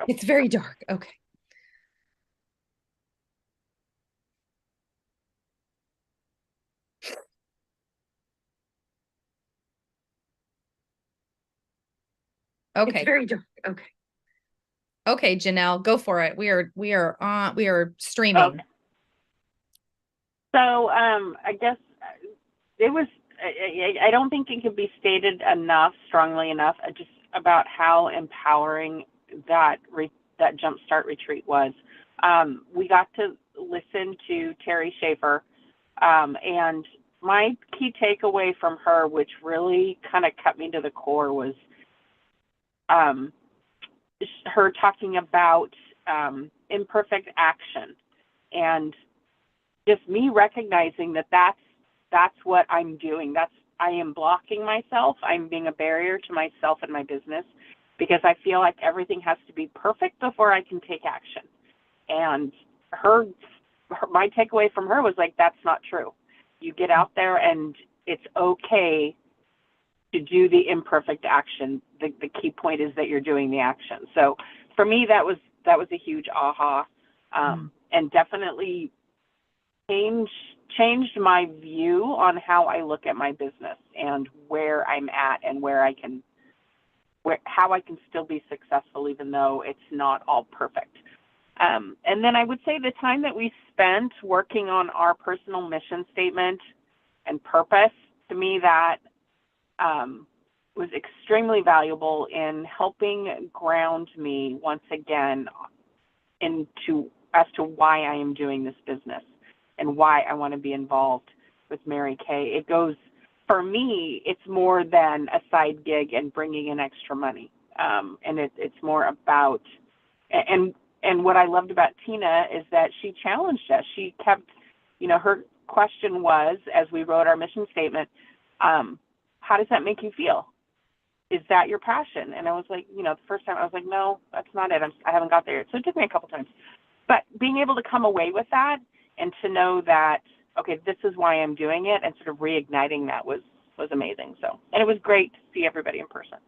It's very dark. Okay. Okay. It's very dark. Okay. Okay, Janelle, go for it. We are streaming. Okay. So I guess it was. I don't think it could be stated enough, strongly enough, just about how empowering that Jumpstart retreat was. We got to listen to Terry Schaefer, and my key takeaway from her, which really kind of cut me to the core, was um, her talking about imperfect action, and just me recognizing that that's what I'm doing. I am blocking myself. I'm being a barrier to myself and my business because I feel like everything has to be perfect before I can take action. And my takeaway from her was like, that's not true. You get out there and it's okay to do the imperfect action. The key point is that you're doing the action. So for me, that was a huge aha, and definitely changed my view on how I look at my business and where I'm at and how I can still be successful even though it's not all perfect. And then I would say the time that we spent working on our personal mission statement and purpose, to me, that was extremely valuable in helping ground me once again as to why I am doing this business and why I want to be involved with Mary Kay. It goes, for me, it's more than a side gig and bringing in extra money. And it's more about, and what I loved about Tina is that she challenged us. She kept, her question was, as we wrote our mission statement, how does that make you feel? Is that your passion? And I was like, the first time I was like, no, that's not it. I haven't got there yet. So it took me a couple times. But being able to come away with that and to know that, okay, this is why I'm doing it, and sort of reigniting that was amazing. So, and it was great to see everybody in person.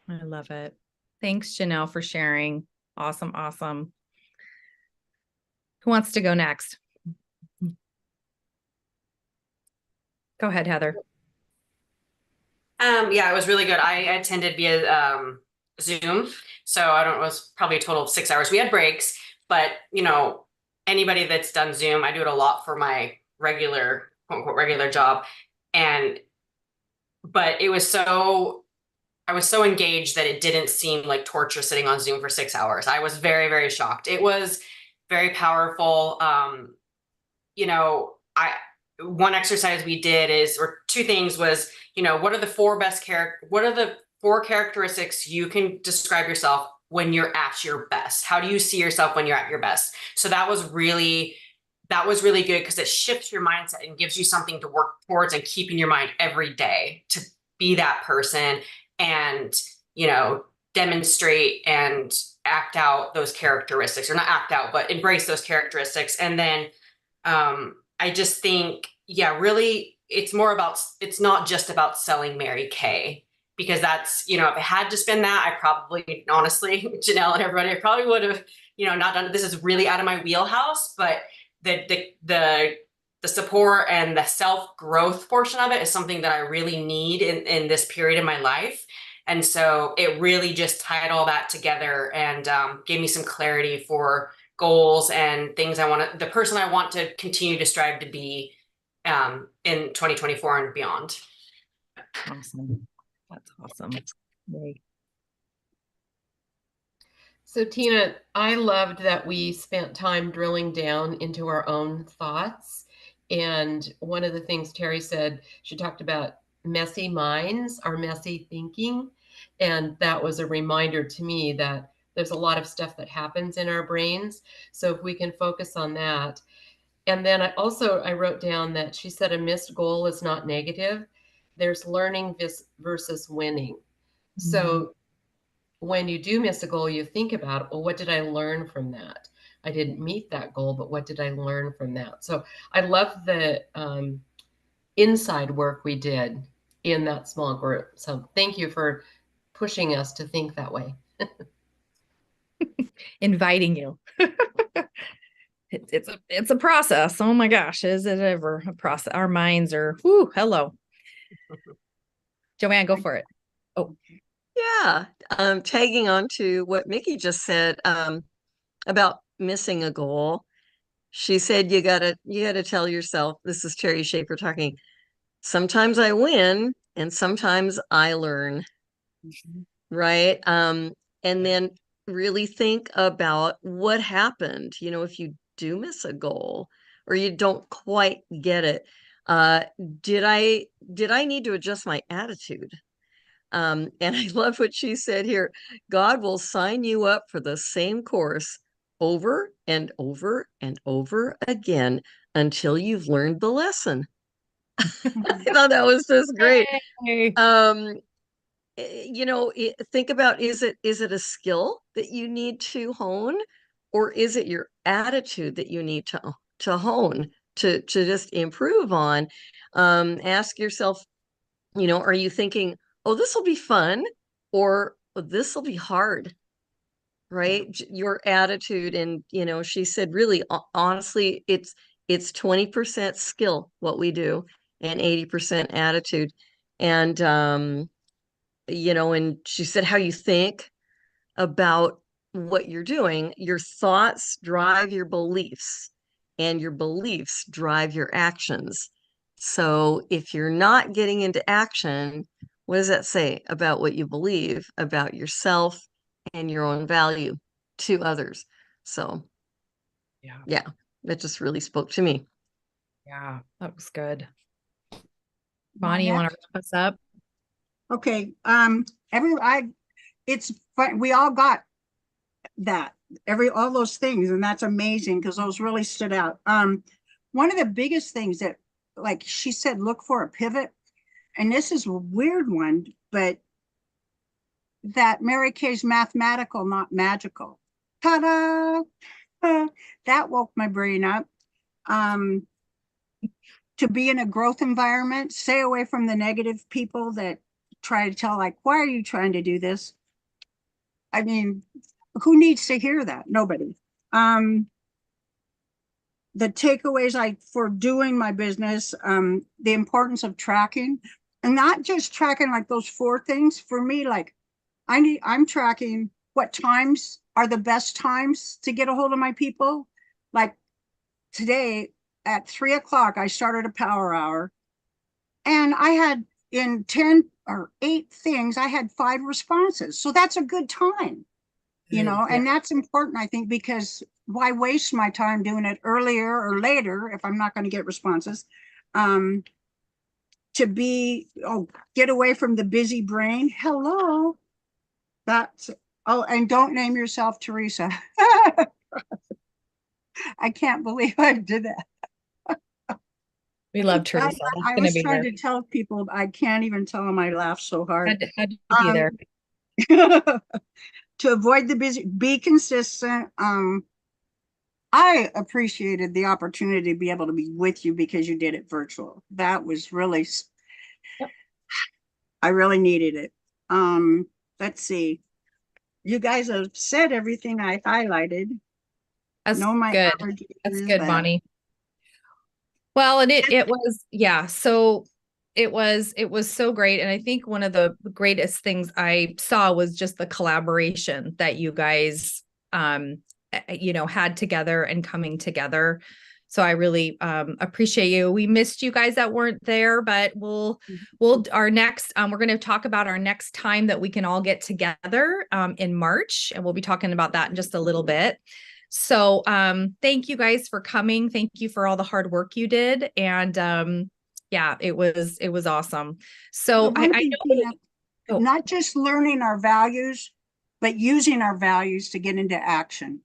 I love it. Thanks, Janelle, for sharing. Awesome. Awesome. Who wants to go next? Go ahead, Heather. Yeah, it was really good. I attended via Zoom. So I don't know, it was probably a total of 6 hours. We had breaks, but anybody that's done Zoom, I do it a lot for my regular, quote unquote, regular job. But I was so engaged that it didn't seem like torture sitting on Zoom for 6 hours. I was very, very shocked. It was very powerful. One exercise we did or two things was, what are the four characteristics you can describe yourself when you're at your best? How do you see yourself when you're at your best? So that was really good because it shifts your mindset and gives you something to work towards and keep in your mind every day to be that person and, demonstrate and act out those characteristics, or not act out, but embrace those characteristics. And then, I just think, really, it's not just about selling Mary Kay, because that's, if I had to spend that, I probably, honestly, Janelle and everybody, I probably would have, not done, this is really out of my wheelhouse, but the support and the self-growth portion of it is something that I really need in this period of my life. And so it really just tied all that together and gave me some clarity for goals and things the person I want to continue to strive to be in 2024 and beyond. Awesome. That's awesome. Great. So Tina, I loved that we spent time drilling down into our own thoughts. And one of the things Terry said, she talked about messy minds, our messy thinking. And that was a reminder to me that there's a lot of stuff that happens in our brains. So if we can focus on that. And then I wrote down that she said a missed goal is not negative. There's learning versus winning. Mm-hmm. So when you do miss a goal, you think about, well, what did I learn from that? I didn't meet that goal, but what did I learn from that? So I love the inside work we did in that small group. So thank you for pushing us to think that way. inviting you. It's a process. Oh my gosh, is it ever a process? Our minds are, whoo, hello. Joanne, go for it. Oh, Yeah, tagging on to what Mickey just said about missing a goal. She said you gotta tell yourself, this is Terry Schaefer talking, sometimes I win and sometimes I learn, right? And then really think about what happened, if you do miss a goal or you don't quite get it. Did I need to adjust my attitude? And I love what she said here. God will sign you up for the same course over and over and over again until you've learned the lesson. I thought that was just great. yay. Think about, is it a skill that you need to hone, or is it your attitude that you need to hone to just improve on? Ask yourself, are you thinking, oh, this will be fun, or this will be hard, right? Your attitude. And, she said, really, honestly, it's 20% skill, what we do, and 80% attitude. And, and she said, how you think about what you're doing, your thoughts drive your beliefs, and your beliefs drive your actions. So if you're not getting into action, what does that say about what you believe about yourself and your own value to others? So yeah, that just really spoke to me. Yeah, that was good. Bonnie, you want to wrap us up? Okay. It's fun. We all got that, all those things, and that's amazing because those really stood out. One of the biggest things that, like she said, look for a pivot, and this is a weird one, but that Mary Kay's mathematical, not magical. Ta-da! That woke my brain up. To be in a growth environment, stay away from the negative people that try to tell, like, why are you trying to do this? I mean, who needs to hear that? Nobody. The takeaways for doing my business, the importance of tracking, and not just tracking like those 4 things. For me, like I'm tracking what times are the best times to get a hold of my people. Like today at 3 o'clock, I started a power hour, and I had in 10 or 8 things, I had 5 responses. So that's a good time, and that's important, I think, because why waste my time doing it earlier or later if I'm not going to get responses? To get away from the busy brain. Hello. And don't name yourself Teresa. I can't believe I did that. We love Teresa. I was trying to tell people, I can't even tell them I laugh so hard. Had to be there. To avoid the busy, be consistent. I appreciated the opportunity to be able to be with you because you did it virtual. That was really, I really needed it. Let's see. You guys have said everything I highlighted. That's good. That's good, Bonnie. Well, and it was, so it was so great. And I think one of the greatest things I saw was just the collaboration that you guys, had together and coming together. So I really appreciate you. We missed you guys that weren't there, but we're going to talk about our next time that we can all get together in March. And we'll be talking about that in just a little bit. So thank you guys for coming. Thank you for all the hard work you did. And it was awesome. So I know not just learning our values, but using our values to get into action.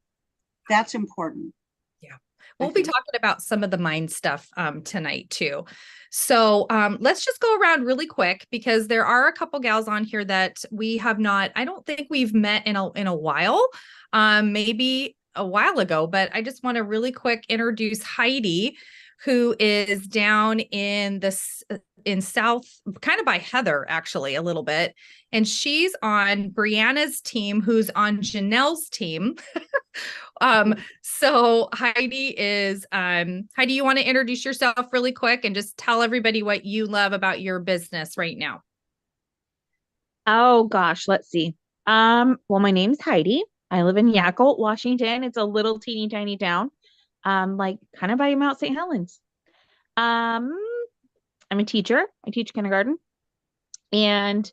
That's important. Yeah. We'll be talking about some of the mind stuff tonight too. So let's just go around really quick because there are a couple gals on here that we have not, I don't think we've met in a while, maybe a while ago, but I just want to really quick introduce Heidi, who is down in South, kind of by Heather, actually, a little bit. And she's on Brianna's team, who's on Janelle's team. So Heidi is, Heidi, you want to introduce yourself really quick and just tell everybody what you love about your business right now? Oh gosh, let's see. Well, my name's Heidi. I live in Yakult, Washington. It's a little teeny tiny town, like kind of by Mount St. Helens. Um, I'm a teacher. I teach kindergarten. And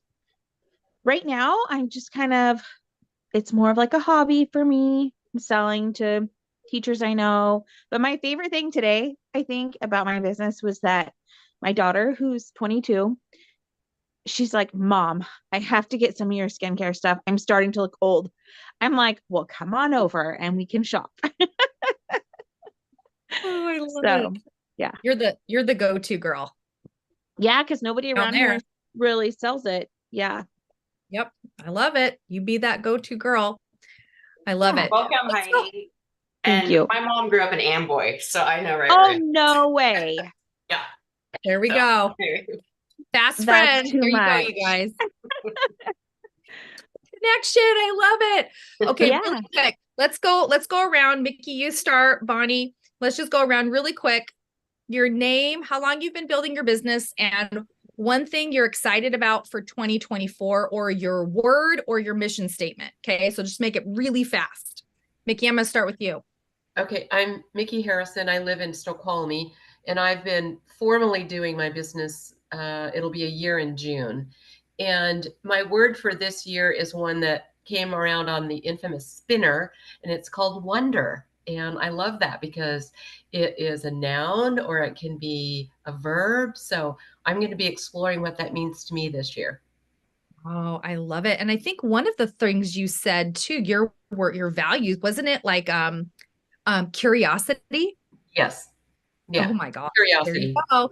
right now I'm just kind of, it's more of like a hobby for me. I'm selling to teachers I know. But my favorite thing today, I think, about my business was that my daughter, who's 22, she's like, Mom, I have to get some of your skincare stuff. I'm starting to look old. I'm like, well, come on over and we can shop. Oh, I love So, it. yeah. You're the go-to girl. Yeah, because nobody Down around there. here really sells it. Yeah. Yep. I love it. You be that go-to girl. I love Yeah. it. Welcome, Let's go. Heidi. Thank And you. my mom grew up in Amboy, so I know right Oh, where it is. no way. Yeah. There we So, go. okay. Fast That's friend. too There you go, much. you guys. Connection. I love it. Okay, Yeah. really quick. Let's go around. Mickey, you start. Bonnie, let's just go around really quick. Your name, how long you've been building your business, and one thing you're excited about for 2024, or your word or your mission statement. Okay, so just make it really fast. Mickey, I'm gonna start with you. Okay, I'm Mickey Harrison. I live in Snoqualmie, and I've been formally doing my business. It'll be a year in June. And my word for this year is one that came around on the infamous spinner, and it's called wonder. And I love that because it is a noun or it can be a verb. So I'm going to be exploring what that means to me this year. Oh, I love it. And I think one of the things you said too, your values, wasn't it like curiosity? Yes. Yeah. Oh my God. There you Curiosity. go.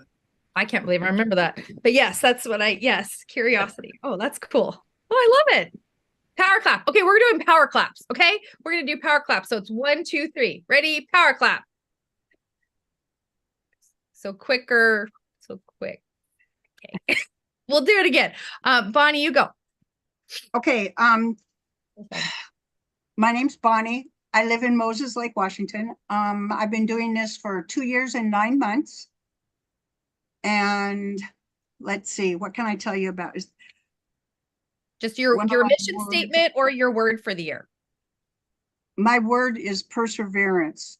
I can't believe I remember that. But yes, that's what yes, curiosity. Oh, that's cool. Oh, I love it. Power clap. Okay, we're doing power claps. Okay, we're gonna do power clap. So it's 1, 2, 3. Ready? Power clap. So quicker, so quick. Okay, we'll do it again. Bonnie, you go. Okay. My name's Bonnie. I live in Moses Lake, Washington. I've been doing this for 2 years and 9 months. And let's see, what can I tell you about? Just your One of my mission words- statement or your word for the year. My word is perseverance.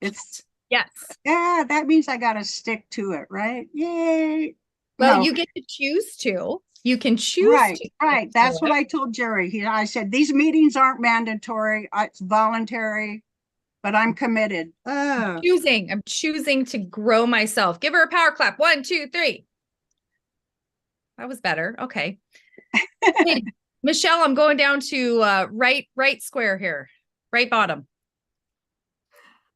It's Yes. yeah, that means I gotta stick to it, right? Yay. Well, No. you get to choose to. You can choose Right, to. right. That's what I told Jerry. I said, these meetings aren't mandatory. It's voluntary, but I'm committed. I'm choosing to grow myself. Give her a power clap. 1, 2, 3. That was better. Okay. Hey, Michelle, I'm going down to right square here. Right bottom.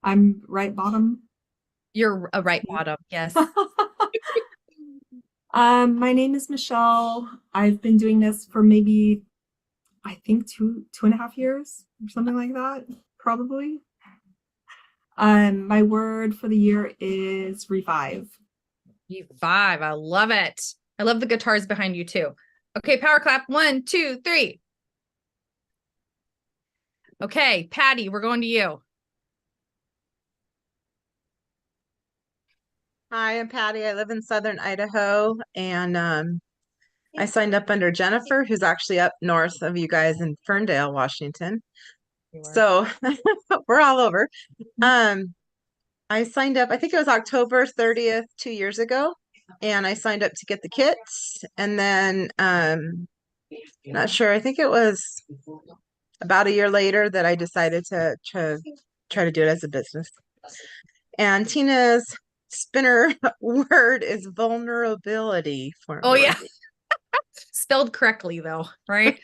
I'm right bottom. You're a right bottom. Yes. My name is Michelle. I've been doing this for maybe, I think two and a half years or something like that, probably. My word for the year is revive. Revive. I love it. I love the guitars behind you too. Okay, power clap. 1, 2, 3. Okay, Patty, we're going to you. Hi, I'm Patty. I live in Southern Idaho, and I signed up under Jennifer, who's actually up north of you guys in Ferndale, Washington. So we're all over. I signed up, I think it was October 30th, 2 years ago, and I signed up to get the kits, and then not sure, I think it was about a year later that I decided to try to do it as a business. And Tina's spinner word is vulnerability for Oh me. yeah. Spelled correctly though, right?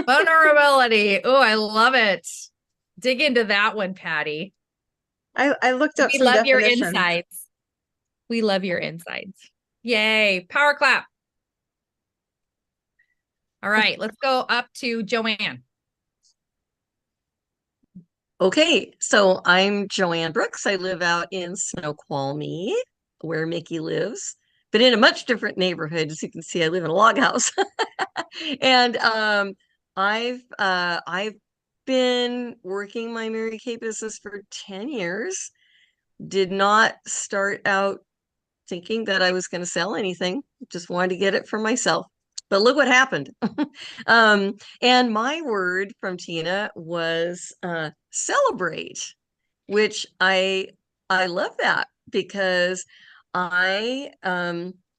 Vulnerability. Oh, I love it. Dig into that one, Patty. I looked up We some love your definitions. insights. We love your insights. Yay. Power clap. All right, let's go up to Joanne. Okay, so I'm Joanne Brooks. I live out in Snoqualmie, where Mickey lives, but in a much different neighborhood. As you can see, I live in a log house. And I've been working my Mary Kay business for 10 years. Did not start out thinking that I was going to sell anything. Just wanted to get it for myself. But look what happened. And my word from Tina was celebrate, which I love that, because I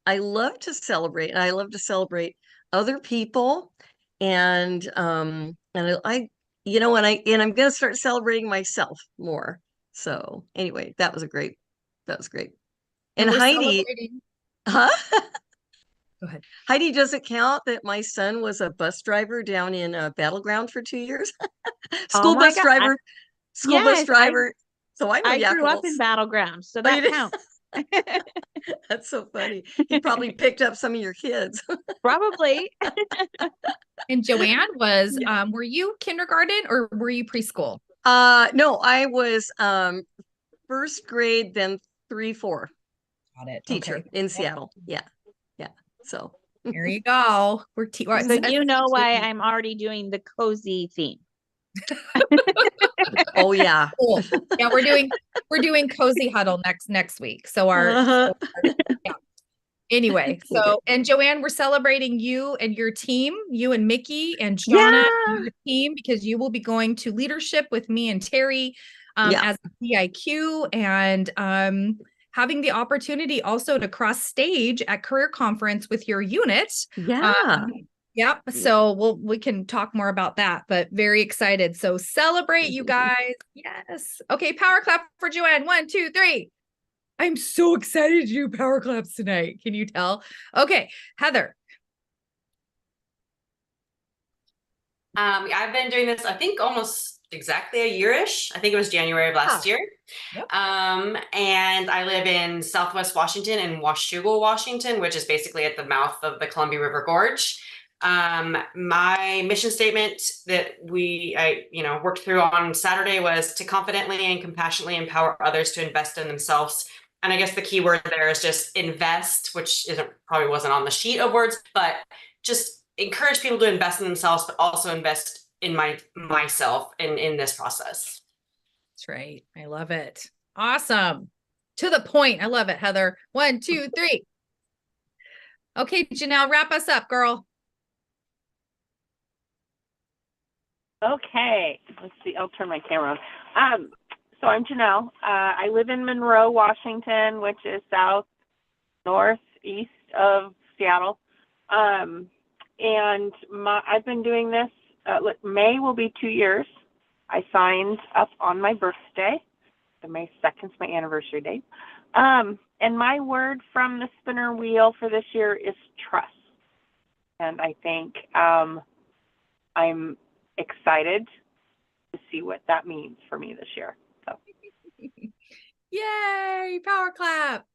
love to celebrate, and I love to celebrate other people. And I and I'm going to start celebrating myself more. So anyway, that was great. And we're Heidi, celebrating. huh? Go ahead. Heidi, does it count that my son was a bus driver down in Battleground for 2 years? School bus driver. So I know I grew up in Yakult. Battleground, so Oh, you that did? counts. That's so funny. He probably picked up some of your kids. Probably. And Joanne was, were you kindergarten or were you preschool? No, I was first grade, then 3-4 Got it. teacher Okay. in Seattle. Yeah. So There you go. We're So you know why I'm already doing the cozy theme. oh yeah. Cool. Yeah, we're doing cozy huddle next week. So yeah. Anyway, so and Joanne, we're celebrating you and your team, you and Mickey and Shauna and your team, because you will be going to leadership with me and Terry as a PIQ, and having the opportunity also to cross stage at career conference with your unit. Yep. So we can talk more about that, but very excited. So celebrate, you guys. Yes. Okay. Power clap for Joanne. 1, 2, 3. I'm so excited to do power claps tonight. Can you tell? Okay. Heather. I've been doing this, I think, almost exactly a year-ish. I think it was January of last year. Yep. And I live in Southwest Washington, in Washougal, Washington, which is basically at the mouth of the Columbia River Gorge. My mission statement that I worked through on Saturday was to confidently and compassionately empower others to invest in themselves. And I guess the key word there is just invest, which probably wasn't on the sheet of words, but just encourage people to invest in themselves, but also invest in myself in this process. That's right. I love it. Awesome. To the point. I love it, Heather. 1, 2, 3. Okay, Janelle, wrap us up, girl. Okay, let's see. I'll turn my camera on. So I'm Janelle. I live in Monroe, Washington, which is northeast of Seattle. And I've been doing this. May will be 2 years. I signed up on my birthday. So May 2nd is my anniversary date. And my word from the spinner wheel for this year is trust. And I think I'm excited to see what that means for me this year. So. Yay, power clap.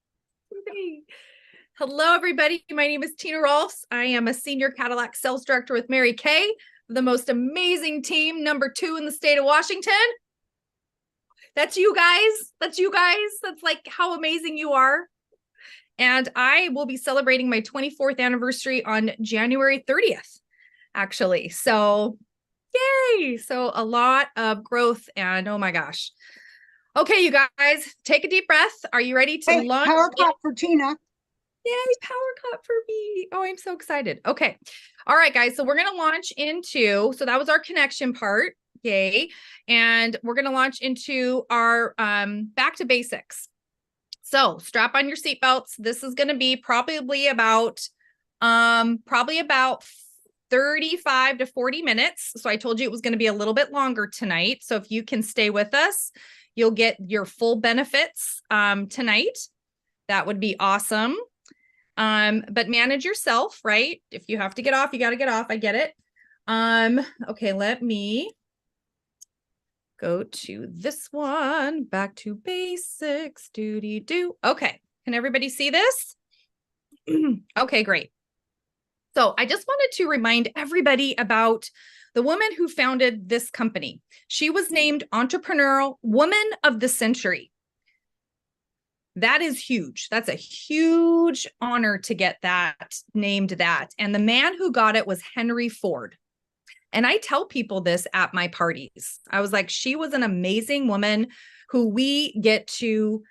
Hello, everybody. My name is Tina Rolfs. I am a senior Cadillac sales director with Mary Kay, the most amazing team, number 2 in the state of Washington. That's you guys. That's like how amazing you are. And I will be celebrating my 24th anniversary on January 30th, actually. So yay. So a lot of growth, and oh my gosh. Okay, you guys, take a deep breath. Are you ready to launch? Power clap for Tina. Yay, power clap for me. Oh, I'm so excited. Okay. All right, guys. So we're going to launch into, so that was our connection part. Yay. And we're going to launch into our back to basics. So strap on your seatbelts. This is going to be probably about 35 to 40 minutes. So I told you it was going to be a little bit longer tonight. So if you can stay with us, you'll get your full benefits tonight. That would be awesome. But manage yourself, right? If you have to get off, you got to get off. I get it. Okay, let me go to this one. Back to basics. Do. Okay. Can everybody see this? Okay, great. So I just wanted to remind everybody about the woman who founded this company. She was named Entrepreneurial Woman of the Century. That is huge. That's a huge honor to get that named that. And the man who got it was Henry Ford. And I tell people this at my parties. I was like, she was an amazing woman who we get to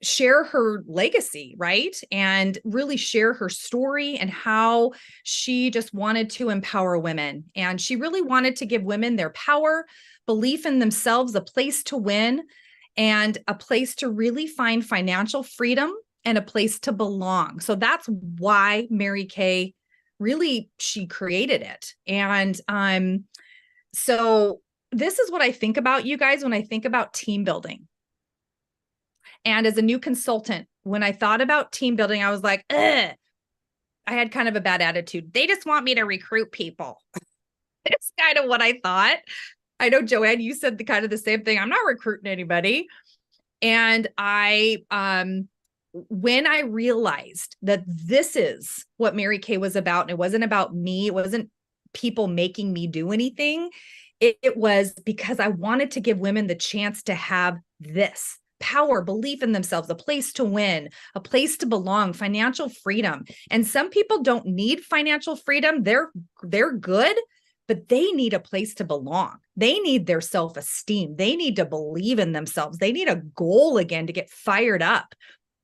share her legacy, right? And really share her story and how she just wanted to empower women. And she really wanted to give women their power, belief in themselves, a place to win, and a place to really find financial freedom and a place to belong. So that's why Mary Kay really, she created it. And so this is what I think about, you guys, when I think about team building. And as a new consultant, when I thought about team building, I was like, ugh, I had kind of a bad attitude. They just want me to recruit people. It's kind of what I thought. I know, Joanne, you said the kind of the same thing. I'm not recruiting anybody. And when I realized that this is what Mary Kay was about, and it wasn't about me, it wasn't people making me do anything. It was because I wanted to give women the chance to have this power, belief in themselves, a place to win, a place to belong, financial freedom. And some people don't need financial freedom. They're good, but they need a place to belong. They need their self-esteem. They need to believe in themselves. They need a goal again to get fired up.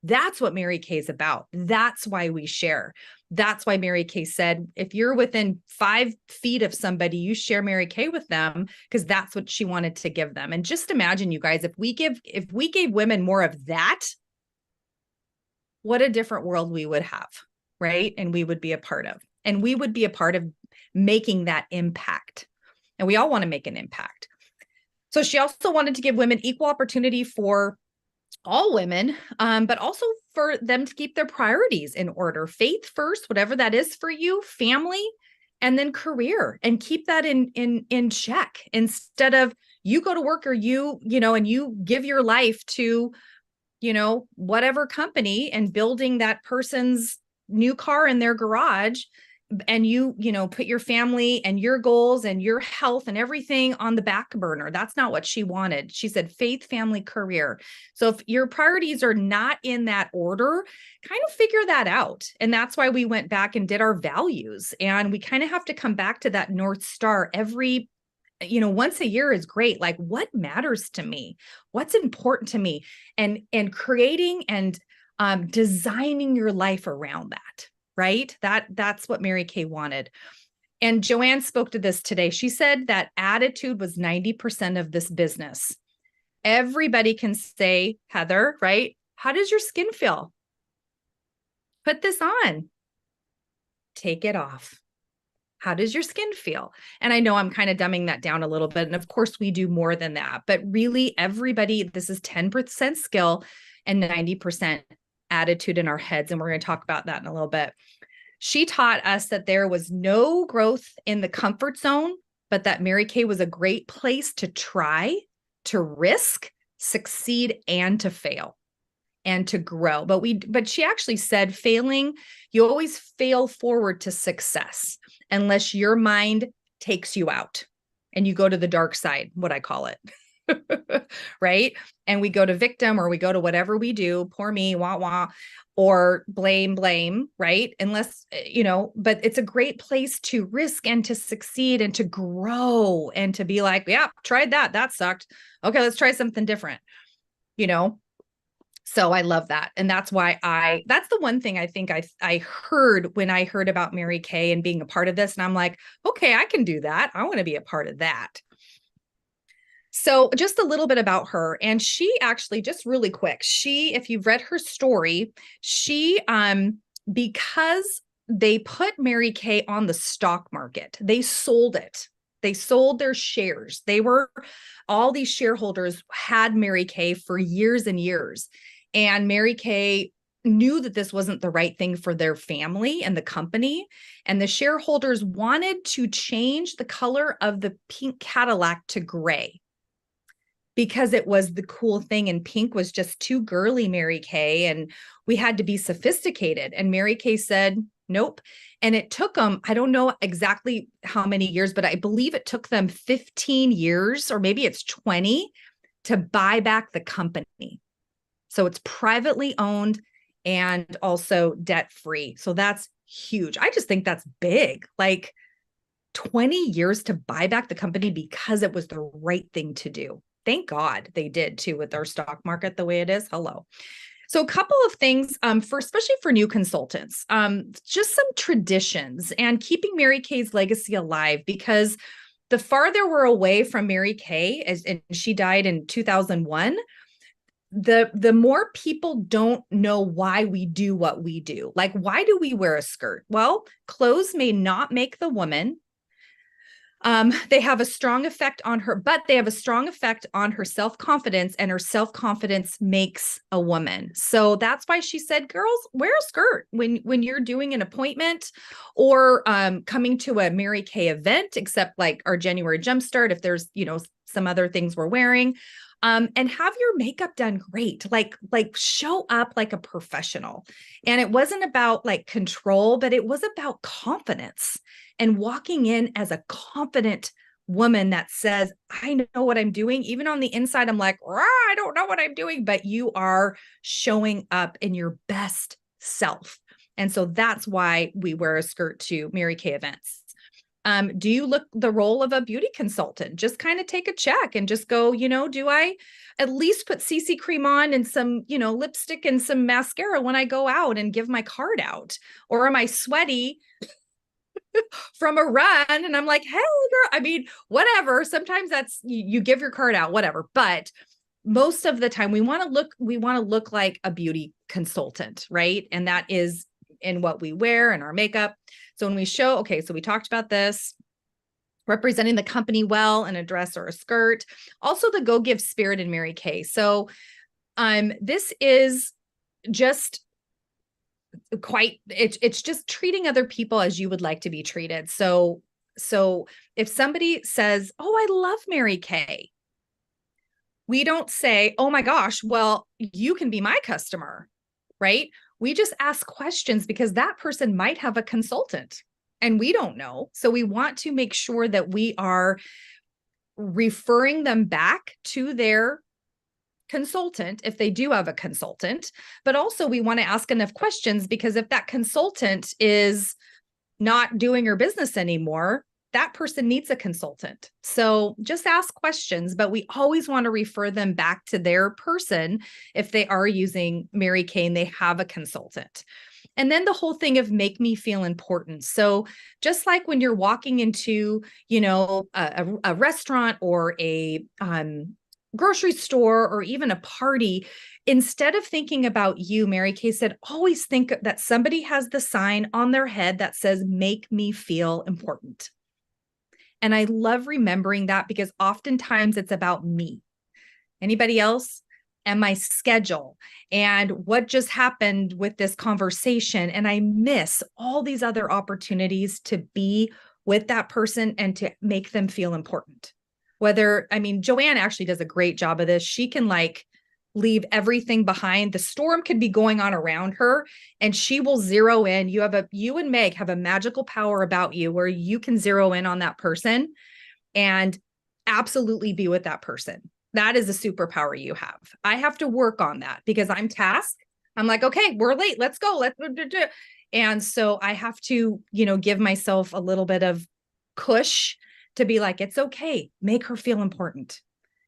That's what Mary Kay is about. That's why we share. That's why Mary Kay said, if you're within 5 feet of somebody, you share Mary Kay with them, because that's what she wanted to give them. And just imagine, you guys, if we gave women more of that, what a different world we would have, right? And we would be a part of. And we would be a part of making that impact. And we all want to make an impact. So she also wanted to give women equal opportunity for all women, but also for them to keep their priorities in order. Faith first, whatever that is for you, family, and then career, and keep that in check, instead of you go to work or and you give your life to, whatever company and building that person's new car in their garage, and you put your family and your goals and your health and everything on the back burner. That's not what she wanted. She said faith, family, career. So if your priorities are not in that order, kind of figure that out. And that's why we went back and did our values. And we kind of have to come back to that North Star every once a year is great. Like, what matters to me? What's important to me? And creating and designing your life around that. Right? That's what Mary Kay wanted. And Joanne spoke to this today. She said that attitude was 90% of this business. Everybody can say, Heather, right? How does your skin feel? Put this on. Take it off. How does your skin feel? And I know I'm kind of dumbing that down a little bit. And of course we do more than that, but really everybody, this is 10% skill and 90% attitude in our heads. And we're going to talk about that in a little bit. She taught us that there was no growth in the comfort zone, but that Mary Kay was a great place to try, to risk, succeed, and to fail, and to grow. But she actually said failing, you always fail forward to success unless your mind takes you out and you go to the dark side, what I call it. Right? And we go to victim, or we go to whatever we do, poor me, wah, wah, or blame, right? Unless, but it's a great place to risk and to succeed and to grow and to be like, yeah, tried that. That sucked. Okay, let's try something different, So I love that. And that's why that's the one thing I think I heard when I heard about Mary Kay and being a part of this. And I'm like, okay, I can do that. I want to be a part of that. So just a little bit about her. And she actually, just really quick, if you've read her story, she, because they put Mary Kay on the stock market, they sold it. They sold their shares. All these shareholders had Mary Kay for years and years. And Mary Kay knew that this wasn't the right thing for their family and the company. And the shareholders wanted to change the color of the pink Cadillac to gray, because it was the cool thing, and pink was just too girly, Mary Kay, and we had to be sophisticated. And Mary Kay said, nope. And it took them, I don't know exactly how many years, but I believe it took them 15 years, or maybe it's 20, to buy back the company. So it's privately owned and also debt-free. So that's huge. I just think that's big. Like, 20 years to buy back the company because it was the right thing to do. Thank God they did too with our stock market the way it is. Hello. So a couple of things for especially for new consultants, just some traditions and keeping Mary Kay's legacy alive, because the farther we're away from Mary Kay, and she died in 2001, the more people don't know why we do what we do. Like, why do we wear a skirt? Well, clothes may not make the woman. They have a strong effect on her, but they have a strong effect on her self-confidence, and her self-confidence makes a woman. So that's why she said, girls, wear a skirt when you're doing an appointment or coming to a Mary Kay event, except like our January Jumpstart, if there's, some other things we're wearing. And have your makeup done great, like show up like a professional. And it wasn't about like control, but it was about confidence and walking in as a confident woman that says, I know what I'm doing. Even on the inside, I'm like, I don't know what I'm doing, but you are showing up in your best self. And so that's why we wear a skirt to Mary Kay events. Do you look the role of a beauty consultant? Just kind of take a check and just go, do I at least put CC cream on and some, lipstick and some mascara when I go out and give my card out? Or am I sweaty from a run and I'm like, hey, girl, I mean, whatever. Sometimes that's, you give your card out, whatever. But most of the time we want to look like a beauty consultant, right? And that is in what we wear and our makeup. So when we show, okay, so we talked about this, representing the company well in a dress or a skirt, also the go give spirit in Mary Kay. So this is just it's just treating other people as you would like to be treated. So if somebody says, oh, I love Mary Kay, we don't say, oh my gosh, well, you can be my customer, right? We just ask questions because that person might have a consultant and we don't know. So we want to make sure that we are referring them back to their consultant if they do have a consultant. But also we want to ask enough questions, because if that consultant is not doing her business anymore, that person needs a consultant. So just ask questions, but we always want to refer them back to their person if they are using Mary Kay and they have a consultant. And then the whole thing of make me feel important. So just like when you're walking into, a restaurant or a grocery store or even a party, instead of thinking about you, Mary Kay said, always think that somebody has the sign on their head that says, make me feel important. And I love remembering that, because oftentimes it's about me. Anybody else? And my schedule and what just happened with this conversation. And I miss all these other opportunities to be with that person and to make them feel important. Joanne actually does a great job of this. She can leave everything behind. The storm could be going on around her and she will zero in. You and Meg have a magical power about you where you can zero in on that person and absolutely be with that person. That is a superpower you have. I have to work on that because I'm tasked. I'm like, okay, we're late. Let's go. And so I have to, give myself a little bit of cush to be like, it's okay. Make her feel important.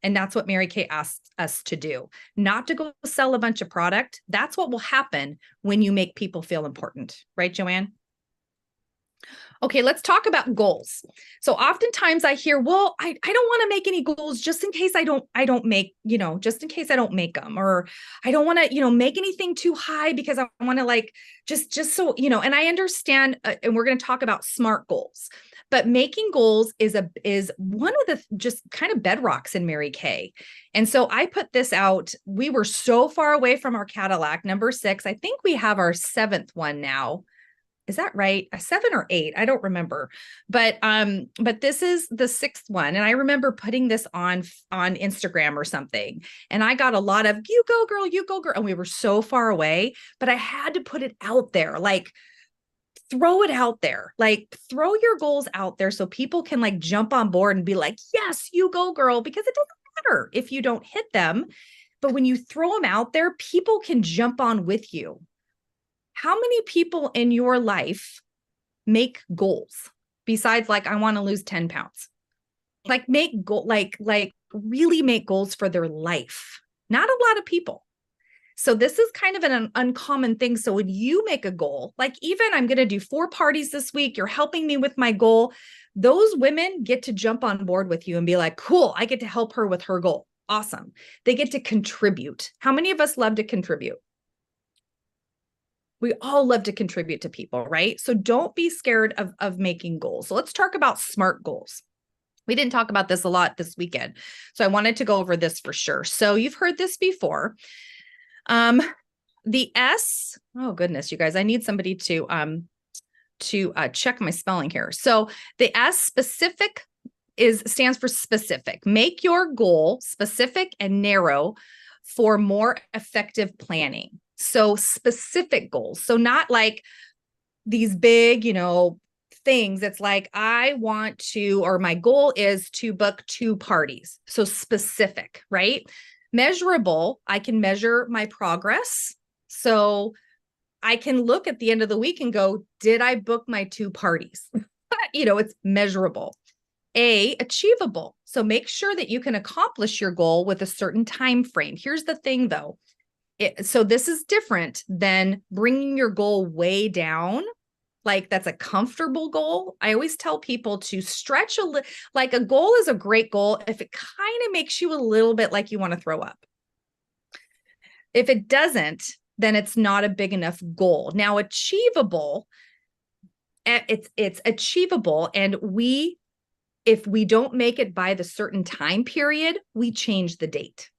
And that's what Mary Kay asks us to do, not to go sell a bunch of product. That's what will happen when you make people feel important. Right, Joanne? Okay, let's talk about goals. So oftentimes I hear, well, I don't want to make any goals just in case I don't make, just in case I don't make them, or I don't want to, make anything too high because I want to just so, and I understand, and we're going to talk about SMART goals. But making goals is one of the just kind of bedrocks in Mary Kay. And so I put this out. We were so far away from our Cadillac, number 6. I think we have our 7th one now. Is that right? A 7 or 8? I don't remember. But this is the 6th one. And I remember putting this on Instagram or something. And I got a lot of, you go girl, you go girl. And we were so far away, but I had to put it out there. Throw it out there, throw your goals out there so people can jump on board and be like, yes, you go girl, because it doesn't matter if you don't hit them. But when you throw them out there, people can jump on with you. How many people in your life make goals? besides like, I want to lose 10 pounds. Like make goal, like really make goals for their life. Not a lot of people. So this is kind of an uncommon thing. So when you make a goal, like even I'm going to do 4 parties this week, you're helping me with my goal. Those women get to jump on board with you and be like, cool, I get to help her with her goal. Awesome. They get to contribute. How many of us love to contribute? We all love to contribute to people, right? So don't be scared of making goals. So let's talk about SMART goals. We didn't talk about this a lot this weekend. So I wanted to go over this for sure. So you've heard this before. The S, oh goodness, you guys, I need somebody to check my spelling here. So the S, specific, stands for specific. Make your goal specific and narrow for more effective planning. So specific goals. So not like these big, things. It's like, I want to, or my goal is to book 2 parties. So specific, right? Measurable, I can measure my progress. So I can look at the end of the week and go, did I book my 2 parties? It's measurable. A, achievable. So make sure that you can accomplish your goal with a certain time frame. Here's the thing though. So this is different than bringing your goal way down. Like that's a comfortable goal. I always tell people to stretch like a goal is a great goal if it kind of makes you a little bit like you want to throw up. If it doesn't, then it's not a big enough goal. Now, achievable, it's achievable. And if we don't make it by the certain time period, we change the date.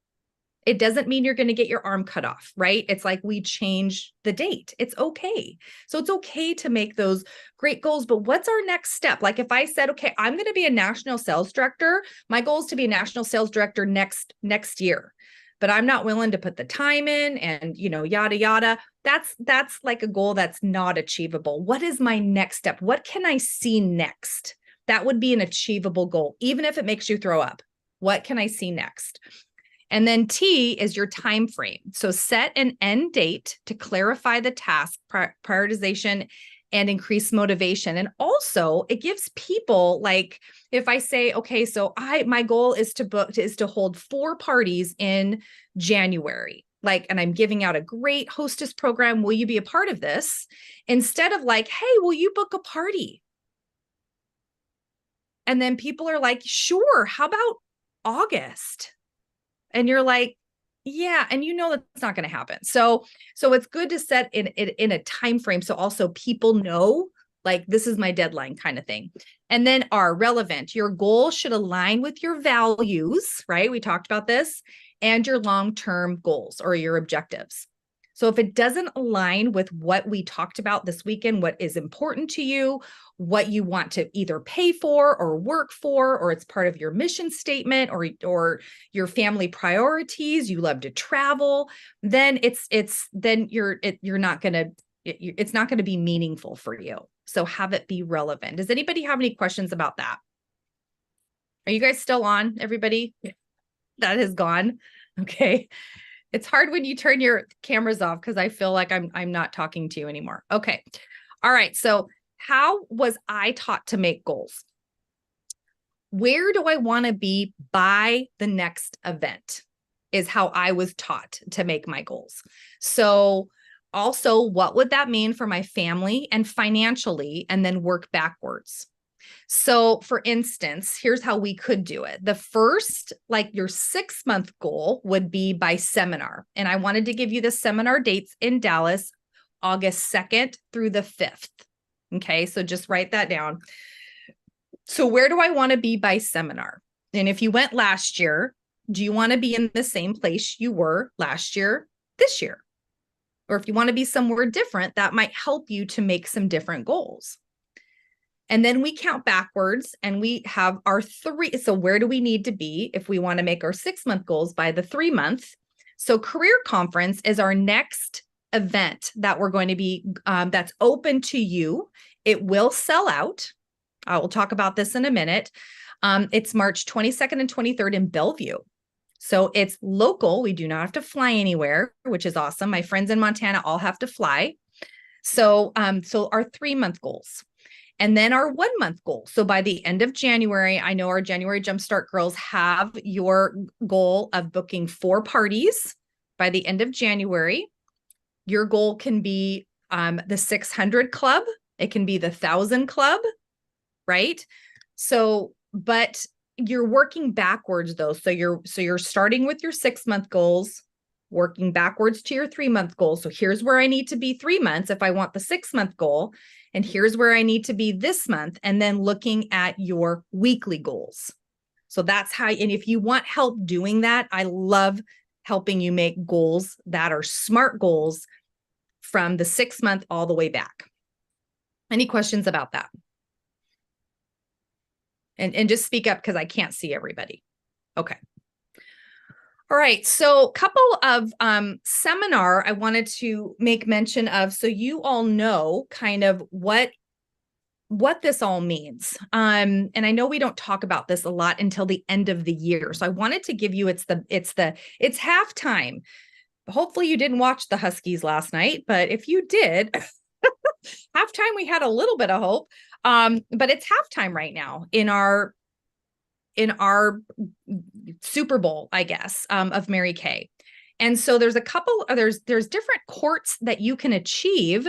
It doesn't mean you're going to get your arm cut off, right? It's like we change the date. It's okay. So it's okay to make those great goals, but what's our next step? Like if I said, okay, I'm going to be a national sales director, my goal is to be a national sales director next year, but I'm not willing to put the time in and, yada, yada. That's like a goal that's not achievable. What is my next step? What can I see next? That would be an achievable goal, even if it makes you throw up. What can I see next? And then T is your time frame. So set an end date to clarify the task, prioritization, and increase motivation. And also it gives people, like if I say, okay, so my goal is to hold 4 parties in January. And I'm giving out a great hostess program. Will you be a part of this? Instead of like, hey, will you book a party? And then people are like, sure, how about August? And you're like, yeah, and that's not going to happen. So it's good to set in a time frame. So also people know, like, this is my deadline kind of thing. And then R, relevant. Your goal should align with your values, right? We talked about this, and your long-term goals or your objectives. So if it doesn't align with what we talked about this weekend, what is important to you, what you want to either pay for or work for, or it's part of your mission statement or your family priorities, you love to travel, then it's not going to be meaningful for you. So have it be relevant. Does anybody have any questions about that? Are you guys still on, everybody? That is gone. Okay. It's hard when you turn your cameras off because I feel like I'm not talking to you anymore. Okay. All right. So how was I taught to make goals? Where do I want to be by the next event is how I was taught to make my goals. So also, what would that mean for my family and financially, and then work backwards? So for instance, here's how we could do it. The first, like your 6-month goal would be by seminar. And I wanted to give you the seminar dates in Dallas, August 2nd through the 5th. Okay, so just write that down. So where do I want to be by seminar? And if you went last year, do you want to be in the same place you were last year, this year? Or if you want to be somewhere different, that might help you to make some different goals. And then we count backwards and we have our 3. So where do we need to be if we want to make our 6-month goals by the 3-month? So career conference is our next event that we're going to be, that's open to you. It will sell out. I will talk about this in a minute. It's March 22nd and 23rd in Bellevue. So it's local. We do not have to fly anywhere, which is awesome. My friends in Montana all have to fly. So our 3-month goals. and then our 1 month goal. So by the end of January, I know our January Jumpstart girls have your goal of booking 4 parties by the end of January. Your goal can be the 600 club. It can be the 1,000 club, right? So, but you're working backwards though. So you're starting with your 6 month goals, working backwards to your 3 month goal. So here's where I need to be 3 months if I want the 6 month goal. And here's where I need to be this month. And then looking at your weekly goals. So that's how, and if you want help doing that, I love helping you make goals that are SMART goals from the 6 month all the way back. Any questions about that? And just speak up because I can't see everybody. Okay. All right. So a couple of seminar I wanted to make mention of, so you all know kind of what this all means. And I know we don't talk about this a lot until the end of the year. So I wanted to give you, it's halftime. Hopefully you didn't watch the Huskies last night, but if you did, halftime, we had a little bit of hope. But it's halftime right now in our Super Bowl, I guess, of Mary Kay. And so there's there's different courts that you can achieve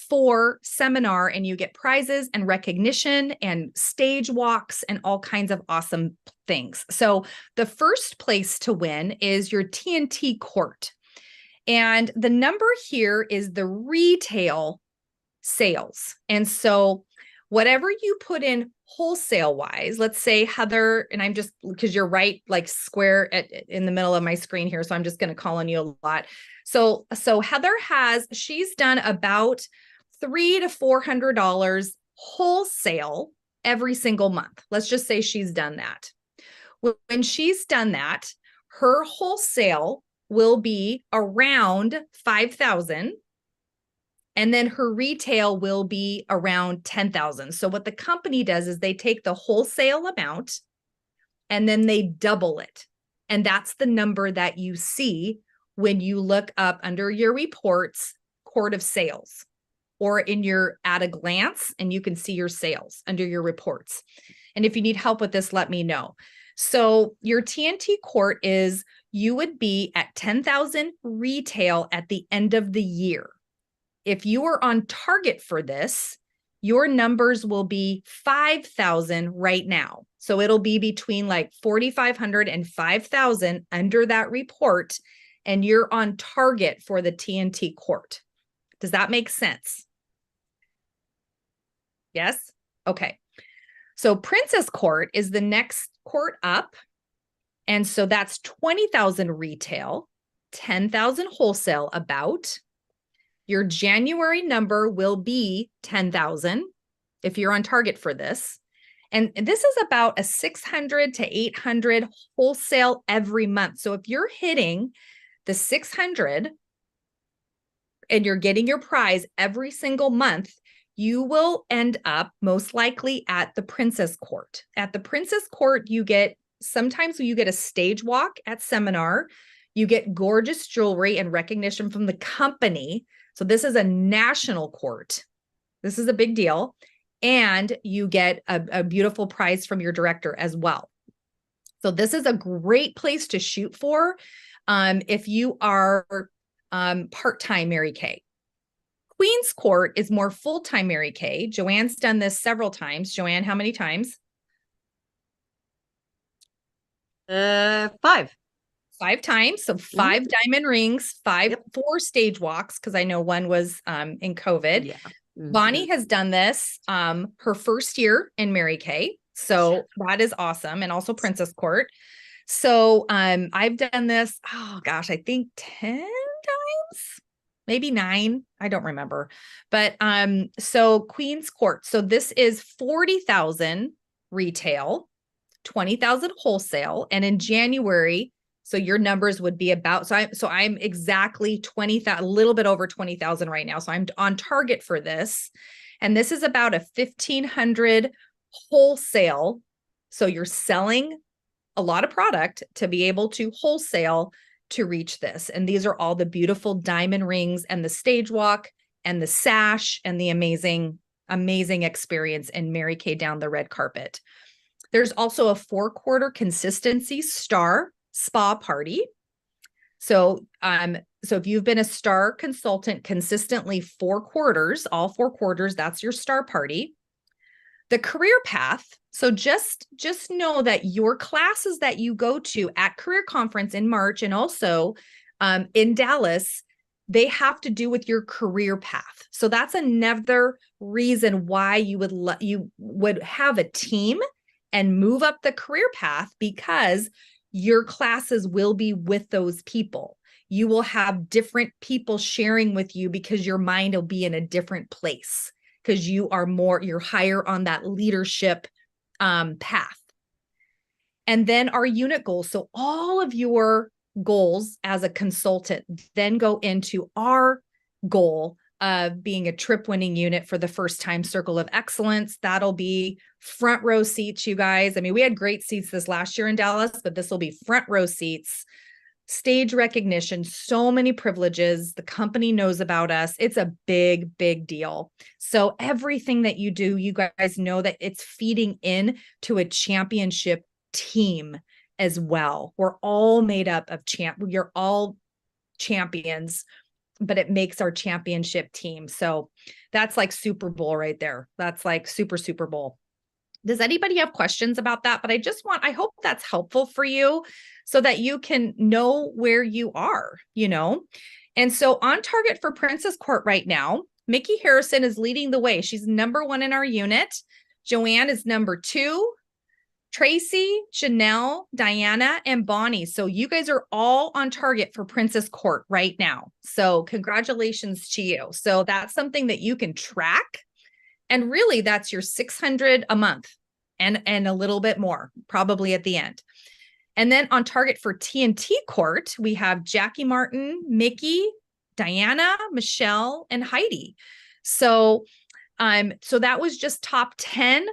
for seminar, and you get prizes and recognition and stage walks and all kinds of awesome things. So the first place to win is your TNT court. And the number here is the retail sales. And so whatever you put in wholesale wise, let's say Heather, and I'm just, because you're right, like square in the middle of my screen here. So I'm just going to call on you a lot. So Heather she's done about $300 to $400 wholesale every single month. Let's just say she's done that. When she's done that, her wholesale will be around 5,000. And then her retail will be around 10,000. So what the company does is they take the wholesale amount and then they double it. And that's the number that you see when you look up under your reports, court of sales, or in your at a glance, and you can see your sales under your reports. And if you need help with this, let me know. So your TNT court is, you would be at 10,000 retail at the end of the year. If you are on target for this, your numbers will be 5,000 right now. So it'll be between like 4,500 and 5,000 under that report, and you're on target for the TNT court. Does that make sense? Yes? Okay. So Princess Court is the next court up. And so that's 20,000 retail, 10,000 wholesale about. Your January number will be 10,000 if you're on target for this. And this is about a 600 to 800 wholesale every month. So if you're hitting the 600 and you're getting your prize every single month, you will end up most likely at the Princess Court. At the Princess Court, sometimes you get a stage walk at seminar, you get gorgeous jewelry and recognition from the company. So this is a national court. This is a big deal. And you get a beautiful prize from your director as well. So this is a great place to shoot for if you are part-time Mary Kay. Queen's Court is more full-time Mary Kay. Joanne's done this several times. Joanne, how many times? 5. 5 times. So 5 diamond rings, 4 stage walks, because I know one was in COVID. Yeah. Bonnie has done this her first year in Mary Kay. So that is awesome. And also Princess Court. So I've done this, oh gosh, I think 10 times, maybe 9. I don't remember. But so Queen's Court. So this is 40,000 retail, 20,000 wholesale. And in January, so your numbers would be about, so I'm exactly 20,000, a little bit over 20,000 right now. So I'm on target for this. And this is about a 1,500 wholesale. So you're selling a lot of product to be able to wholesale to reach this. And these are all the beautiful diamond rings and the stage walk and the sash and the amazing amazing experience and Mary Kay down the red carpet. There's also a 4-quarter consistency star spa party. So if you've been a star consultant consistently 4 quarters, all 4 quarters, that's your star party. The career path. So just know that your classes that you go to at Career Conference in March and also in Dallas, they have to do with your career path. So that's another reason why you would have a team and move up the career path, because your classes will be with those people. You will have different people sharing with you because your mind will be in a different place, because you're higher on that leadership path. And then our unit goals. So all of your goals as a consultant then go into our goal of being a trip winning unit for the first time circle of excellence. That'll be front row seats, you guys. I mean, we had great seats this last year in Dallas, but this will be front row seats, stage recognition, so many privileges. The company knows about us. It's a big, big deal. So everything that you do, you guys know that it's feeding in to a championship team as well. We're all made up of you're all champions, but it makes our championship team. So that's like Super Bowl right there. That's like Super Bowl. Does anybody have questions about that? But I hope that's helpful for you so that you can know where you are, And so on target for Princess Court right now, Mickey Harrison is leading the way. She's number 1 in our unit. Joanne is number 2. Tracy, Janelle, Diana, and Bonnie. So you guys are all on target for Princess Court right now. So congratulations to you. So that's something that you can track. And really that's your $600 a month and a little bit more probably at the end. And then on target for TNT Court, we have Jackie Martin, Mickey, Diana, Michelle, and Heidi. So that was just top 10.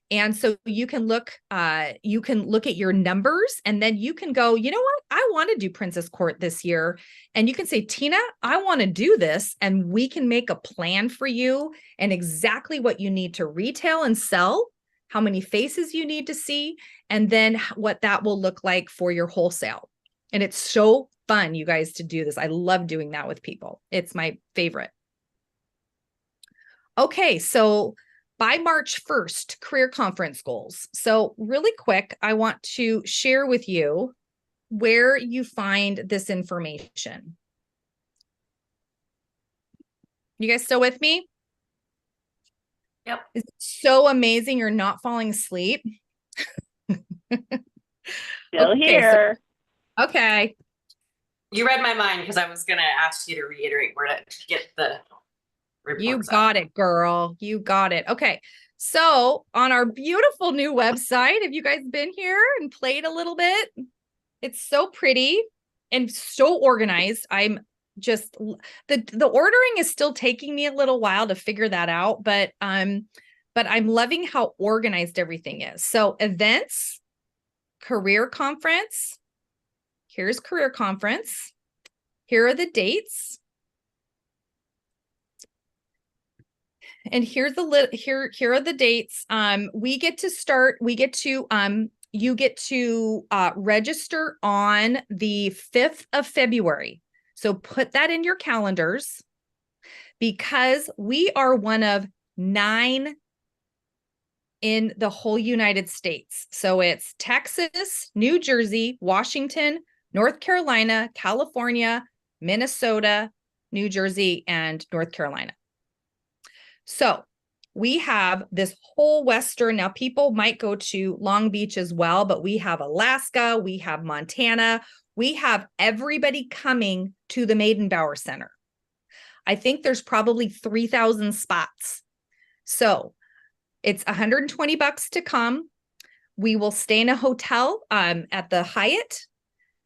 And so you can look at your numbers, and then you can go, you know what? I want to do Princess Court this year. And you can say, Tina, I want to do this. And we can make a plan for you and exactly what you need to retail and sell, how many faces you need to see, and then what that will look like for your wholesale. And it's so fun, you guys, to do this. I love doing that with people. It's my favorite. Okay, so by March 1st, career conference goals. So really quick, I want to share with you where you find this information. You guys still with me? Yep. It's so amazing you're not falling asleep. Still here. Okay. You read my mind because I was going to ask you to reiterate where to get the You got it, girl. You got it. Okay. So on our beautiful new website, have you guys been here and played a little bit? It's so pretty and so organized. I'm just the ordering is still taking me a little while to figure that out, but I'm loving how organized everything is. So events, career conference. Here's career conference. Here are the dates. And here's here are the dates. You get to register on the 5th of February. So put that in your calendars, because we are one of 9 in the whole United States. So it's Texas, New Jersey, Washington, North Carolina, California, Minnesota, New Jersey, and North Carolina. So we have this whole Western. Now people might go to Long Beach as well, but we have Alaska, we have Montana, we have everybody coming to the Maidenbauer Center. I think there's probably 3,000 spots. So it's $120 to come. We will stay in a hotel at the Hyatt.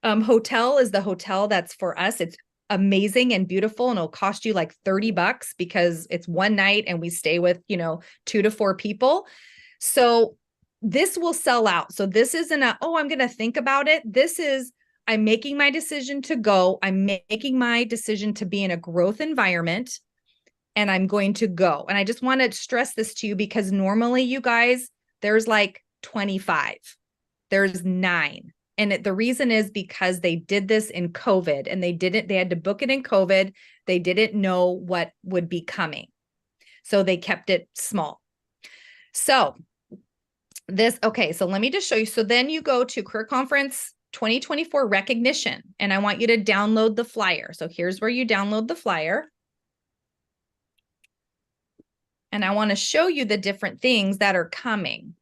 Hotel is the hotel that's for us. It's amazing and beautiful, and it'll cost you like $30 because it's one night and we stay with 2 to 4 people. So this will sell out. So this isn't I'm going to think about it. This is, I'm making my decision to go. I'm making my decision to be in a growth environment. and I'm going to go. And I just want to stress this to you because normally, you guys, there's like 25, there's 9. And the reason is because they did this in COVID and they had to book it in COVID. They didn't know what would be coming. So they kept it small. So so let me just show you. So then you go to Career Conference 2024 recognition, and I want you to download the flyer. So here's where you download the flyer. And I want to show you the different things that are coming.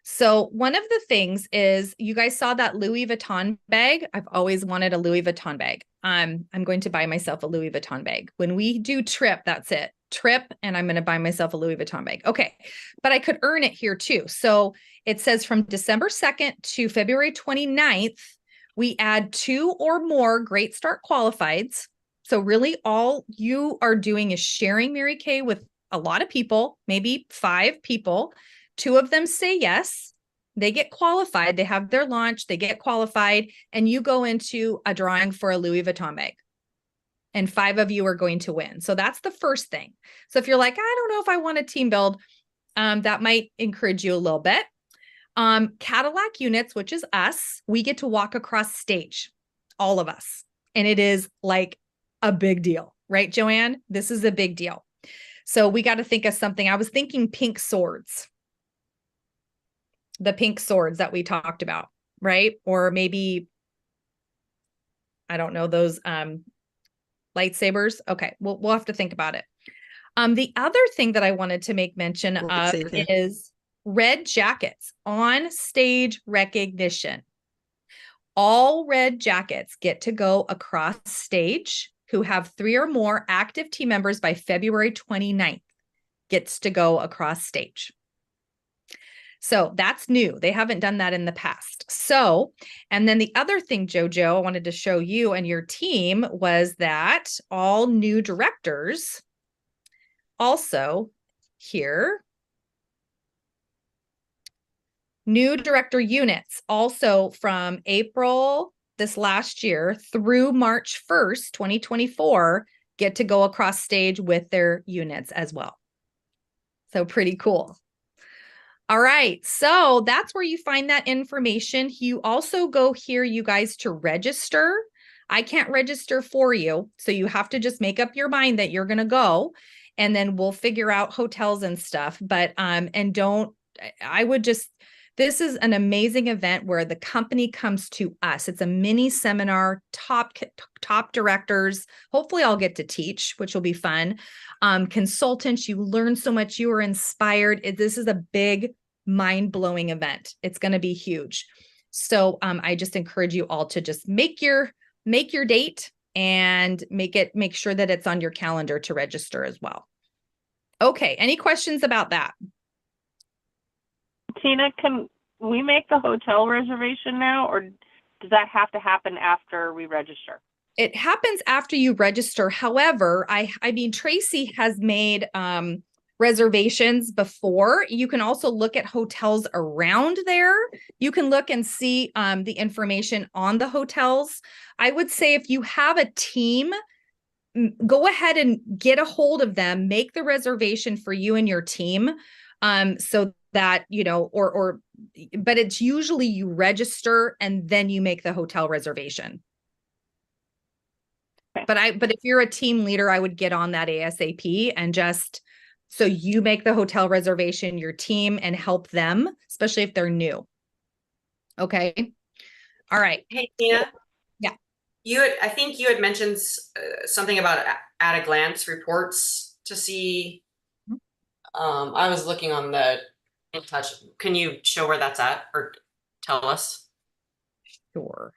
So one of the things is, you guys saw that Louis Vuitton bag. I've always wanted a Louis Vuitton bag. I'm going to buy myself a Louis Vuitton bag. When we do trip, that's it. Trip, and I'm going to buy myself a Louis Vuitton bag. Okay. But I could earn it here too. So it says from December 2nd to February 29th, we add 2 or more Great Start qualifieds. So really all you are doing is sharing Mary Kay with a lot of people, maybe 5 people. 2 of them say yes, they get qualified, they have their launch, they get qualified, and you go into a drawing for a Louis Vuitton bag. And 5 of you are going to win. So that's the first thing. So if you're like, I don't know if I want a team build, that might encourage you a little bit. Cadillac Units, which is us, we get to walk across stage, all of us. And it is like a big deal, right, Joanne? This is a big deal. So we got to think of something. I was thinking pink swords. The pink swords that we talked about, right? Or maybe, I don't know, those lightsabers. Okay, we'll have to think about it. The other thing that I wanted to make mention of is red jackets, on stage recognition. All red jackets get to go across stage who have 3 or more active team members by February 29th gets to go across stage. So that's new. They haven't done that in the past. So, and then the other thing, JoJo, I wanted to show you and your team was that all new directors also here, new director units also from April this last year through March 1st, 2024, get to go across stage with their units as well. So pretty cool. All right, so that's where you find that information. You also go here, you guys, to register. I can't register for you, so you have to just make up your mind that you're going to go, and then we'll figure out hotels and stuff. But this is an amazing event where the company comes to us. It's a mini seminar, top directors. Hopefully I'll get to teach, which will be fun. Consultants, you learn so much. You are inspired. This is a big, mind-blowing event. It's going to be huge. So I just encourage you all to just make your date and make sure that it's on your calendar to register as well. Okay. Any questions about that? Tina, can we make the hotel reservation now, or does that have to happen after we register? It happens after you register. However, I mean, Tracy has made reservations before. You can also look at hotels around there. You can look and see the information on the hotels. I would say if you have a team, go ahead and get a hold of them, make the reservation for you and your team. So that, but it's usually you register and then you make the hotel reservation. Okay. But if you're a team leader, I would get on that ASAP and so you make the hotel reservation, your team, and help them, especially if they're new. Okay. All right. Hey, Tina. Yeah. I think you had mentioned something about at a glance reports to see. I was looking on the In Touch. Can you show where that's at or tell us? Sure.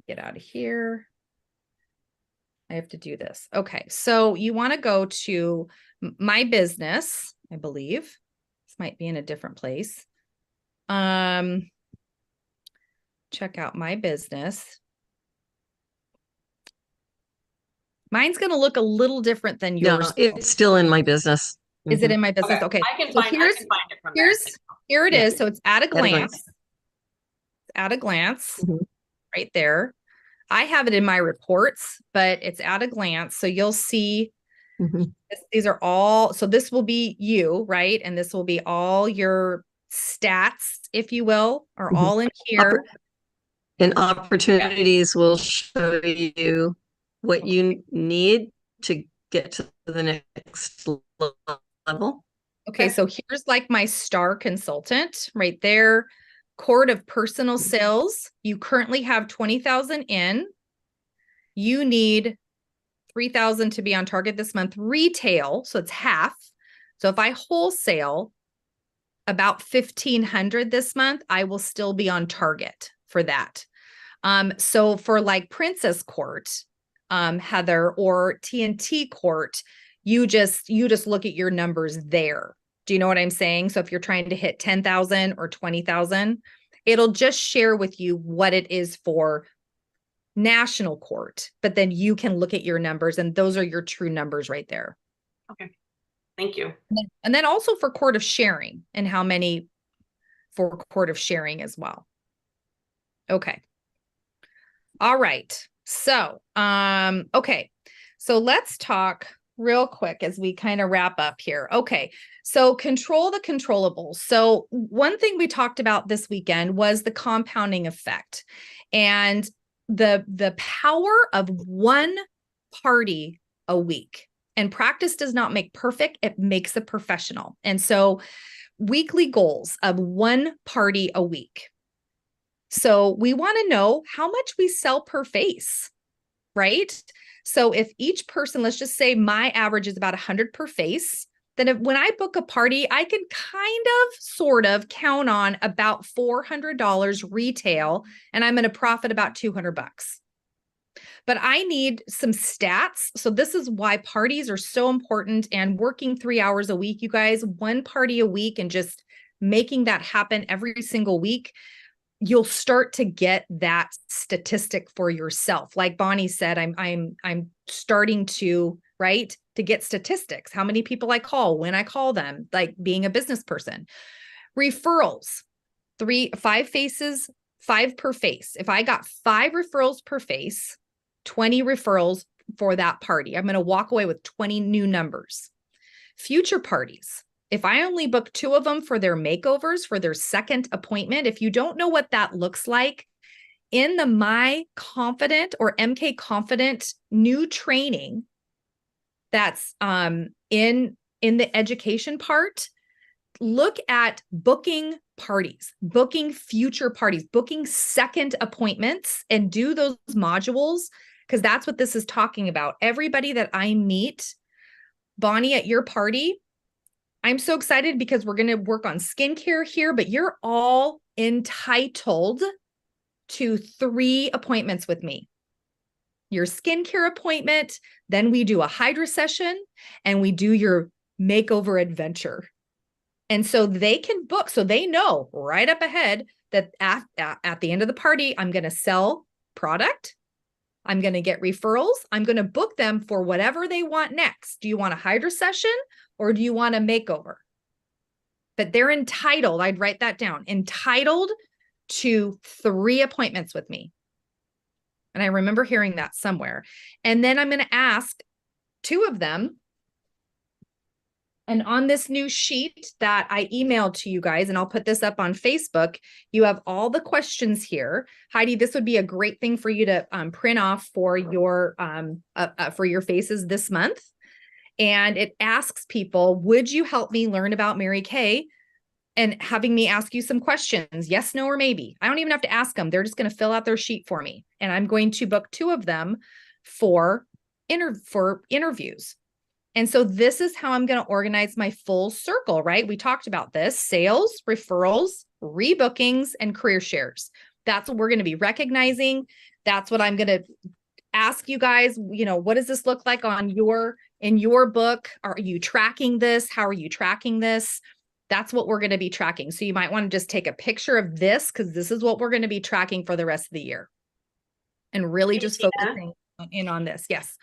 Get out of here. I have to do this. Okay. So you want to go to My Business, I believe. This might be in a different place. Check out My Business. Mine's going to look a little different than yours. No, it's still in My Business. Is it in My Business? Okay. I can find it from there. Here it is. So it's at a glance. At a glance, right there. I have it in my reports, but it's at a glance. So you'll see these are all, so this will be you, right? And this will be all your stats, if you will, are all in here. And opportunities will show you what you need to get to the next level. Okay, so here's like my star consultant right there. Court of personal sales. You currently have 20,000 in. You need 3,000 to be on target this month. Retail, so it's half. So if I wholesale about 1,500 this month, I will still be on target for that. So for like Princess Court, Heather, or TNT Court, you just look at your numbers there. Do you know what I'm saying? So if you're trying to hit 10,000 or 20,000, it'll just share with you what it is for national court, but then you can look at your numbers and those are your true numbers right there. Okay. Thank you. And then also for court of sharing and how many for court of sharing as well. Okay. All right. So, okay. So let's talk real quick as we kind of wrap up here. Okay. So control the controllables. So one thing we talked about this weekend was the compounding effect and the power of one party a week. And practice does not make perfect, it makes a professional. And so weekly goals of one party a week. So we want to know how much we sell per face, right? So if each person, let's just say my average is about 100 per face, then when I book a party, I can kind of sort of count on about $400 retail, and I'm going to profit about 200 bucks. But I need some stats. So this is why parties are so important, and working 3 hours a week, you guys, one party a week and just making that happen every single week, you'll start to get that statistic for yourself. Like Bonnie said, I'm starting to, right, to get statistics, how many people I call, when I call them, like being a business person. Referrals, 5 faces, 5 per face. If I got 5 referrals per face, 20 referrals for that party, I'm going to walk away with 20 new numbers. Future parties, if I only book 2 of them for their makeovers, for their second appointment, if you don't know what that looks like, in the My Confident or MK Confident new training that's in the education part, look at booking parties, booking future parties, booking second appointments, and do those modules, because that's what this is talking about. Everybody that I meet, Bonnie, at your party, I'm so excited because we're going to work on skincare here, but you're all entitled to 3 appointments with me. Your skincare appointment, then we do a hydra session, and we do your makeover adventure. And so they can book, so they know right up ahead that at the end of the party, I'm going to sell product. I'm going to get referrals. I'm going to book them for whatever they want next. Do you want a hydra session or do you want a makeover? But they're entitled, I'd write that down, entitled to 3 appointments with me. And I remember hearing that somewhere. And then I'm going to ask 2 of them. And on this new sheet that I emailed to you guys, and I'll put this up on Facebook, you have all the questions here. Heidi, this would be a great thing for you to print off for your faces this month. And it asks people, would you help me learn about Mary Kay? And having me ask you some questions, yes, no, or maybe. I don't even have to ask them. They're just going to fill out their sheet for me. And I'm going to book 2 of them for interviews. And so this is how I'm going to organize my full circle, right? We talked about this: sales, referrals, rebookings, and career shares. That's what we're going to be recognizing. That's what I'm going to ask you guys, what does this look like in your book? Are you tracking this? How are you tracking this? That's what we're going to be tracking. So you might want to just take a picture of this, because this is what we're going to be tracking for the rest of the year. And really just focusing in on this. Yes.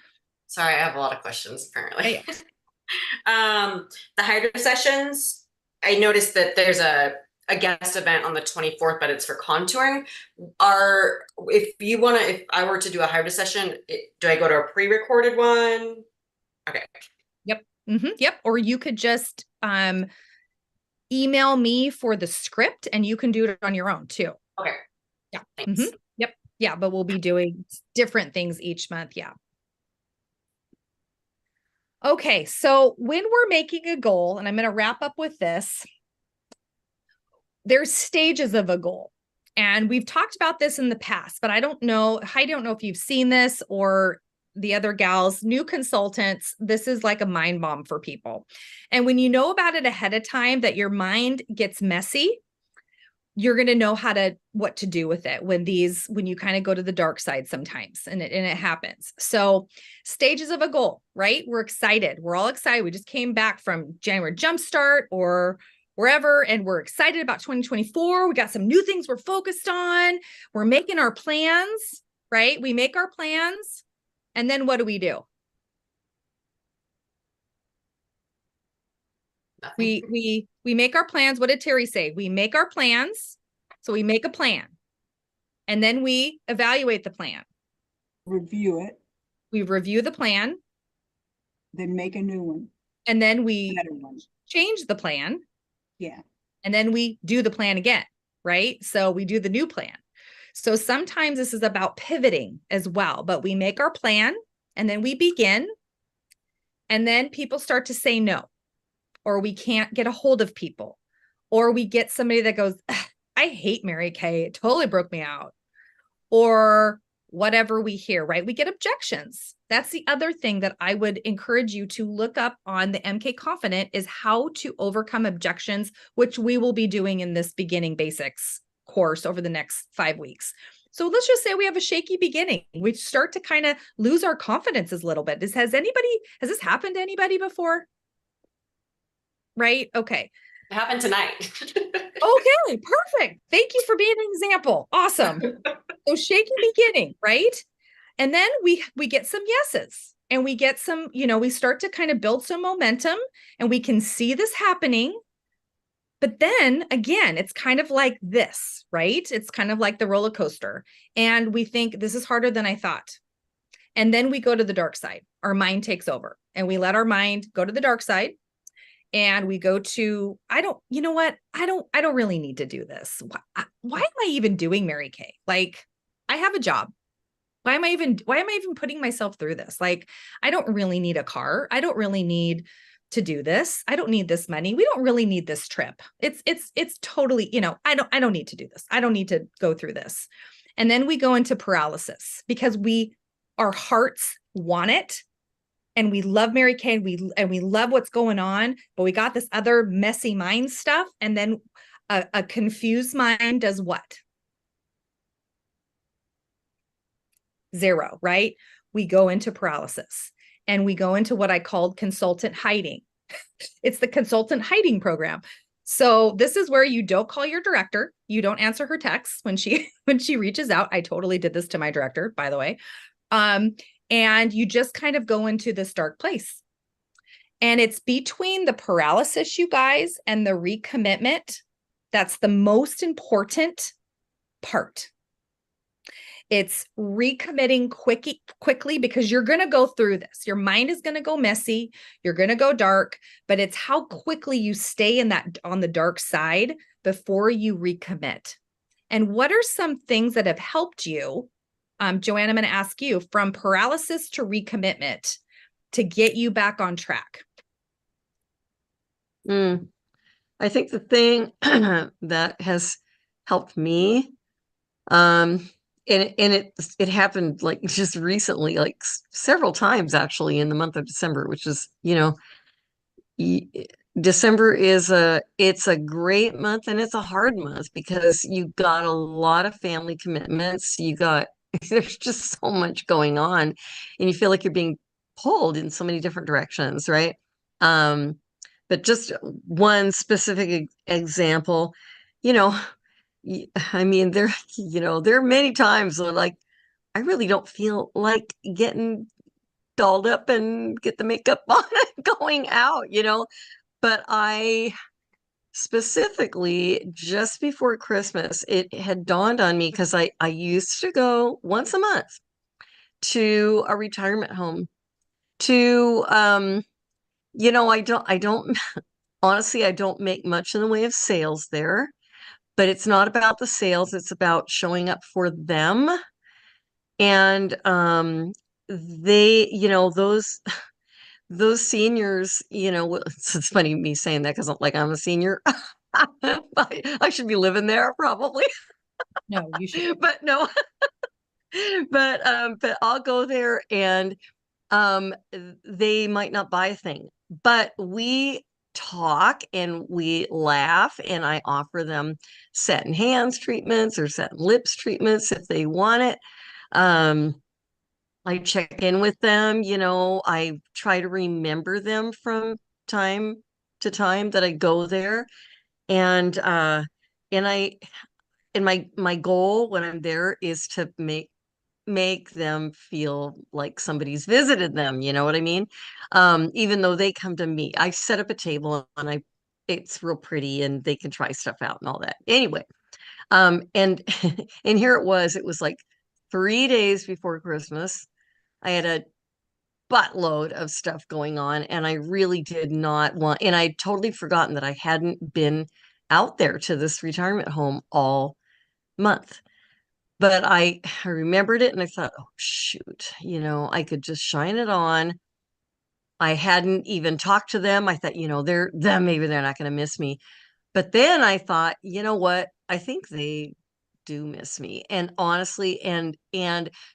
Sorry, I have a lot of questions apparently. Yeah. The hydro sessions, I noticed that there's a a guest event on the 24th, but it's for contouring. If I were to do a hybrid session, do I go to a pre-recorded one? Okay. Yep. Yep. Or you could just email me for the script and you can do it on your own too. Okay. Yeah. Thanks. Yep. Yeah. But we'll be doing different things each month. Yeah. Okay. So when we're making a goal, and I'm going to wrap up with this, there's stages of a goal. And we've talked about this in the past, but I don't know if you've seen this or the other gals, new consultants, this is like a mind bomb for people. And when you know about it ahead of time, that your mind gets messy, you're going to know what to do with it when you kind of go to the dark side sometimes, and it happens. So stages of a goal, right? We're excited. We're all excited. We just came back from January Jumpstart or wherever, and we're excited about 2024. We got some new things we're focused on. We're making our plans, right? We make our plans. And then what do? We make our plans. What did Terry say? We make our plans. So we make a plan. And then we evaluate the plan. Review it. We review the plan. Then make a new one. And then we change the plan. Yeah. And then we do the plan again, right? So we do the new plan. So sometimes this is about pivoting as well, but we make our plan and then we begin, and then people start to say no, or we can't get a hold of people, or we get somebody that goes, I hate Mary Kay. It totally broke me out, or whatever we hear, right? We get objections. That's the other thing that I would encourage you to look up on the MK Confident is how to overcome objections, which we will be doing in this beginning basics course over the next 5 weeks. So let's just say we have a shaky beginning. We start to kind of lose our confidence a little bit. Has this happened to anybody before? Right? Okay. It happened tonight. Okay, perfect. Thank you for being an example. Awesome. So shaky beginning, right? And then we get some yeses, and we get some, we start to kind of build some momentum, and we can see this happening. But then again, it's kind of like this, right? It's kind of like the roller coaster. And we think this is harder than I thought. And then we go to the dark side. Our mind takes over, and we let our mind go to the dark side. And we go to, I don't really need to do this. Why am I even doing Mary Kay? Like, I have a job. Why am I even putting myself through this? Like, I don't really need a car. I don't really need to do this. I don't need this money. We don't really need this trip. It's totally, I don't need to do this. I don't need to go through this. And then we go into paralysis because our hearts want it. And we love Mary Kay, and we love what's going on, but we got this other messy mind stuff. And then a confused mind does what? Zero, right? We go into paralysis, and we go into what I called consultant hiding. It's the consultant hiding program. So this is where you don't call your director. You don't answer her texts when she reaches out. I totally did this to my director, by the way. And you just kind of go into this dark place. And it's between the paralysis, you guys, and the recommitment. That's the most important part. It's recommitting quickly because you're going to go through this. Your mind is going to go messy. You're going to go dark, but it's how quickly you stay on the dark side before you recommit. And what are some things that have helped you? Joanne, I'm going to ask you, from paralysis to recommitment to get you back on track. I think the thing that has helped me, and it happened like just recently, like several times actually in the month of December, which is, December it's a great month, and it's a hard month because you got a lot of family commitments. There's just so much going on, and you feel like you're being pulled in so many different directions, right? But just one specific example, I mean, there are many times when, like, I really don't feel like getting dolled up and get the makeup on and going out, but I specifically just before Christmas, it had dawned on me because I used to go once a month to a retirement home to I don't honestly I don't make much in the way of sales there, but it's not about the sales, it's about showing up for them. And they, those seniors, it's funny me saying that because I'm a senior. I should be living there probably. No, you should. But no. But I'll go there and they might not buy a thing, but we talk and we laugh, and I offer them set and hands treatments or set and lips treatments if they want it. I check in with them, I try to remember them from time to time that I go there. And and I and my goal when I'm there is to make them feel like somebody's visited them, you know what I mean? Even though they come to me. I set up a table and it's real pretty and they can try stuff out and all that. Anyway, and and here it was like 3 days before Christmas. I had a buttload of stuff going on and I really did not want, and I'd totally forgotten that I hadn't been out there to this retirement home all month. But I remembered it and I thought, oh shoot, I could just shine it on. I hadn't even talked to them. I thought, maybe they're not going to miss me. But then I thought, you know what? I think they do miss me. And honestly, and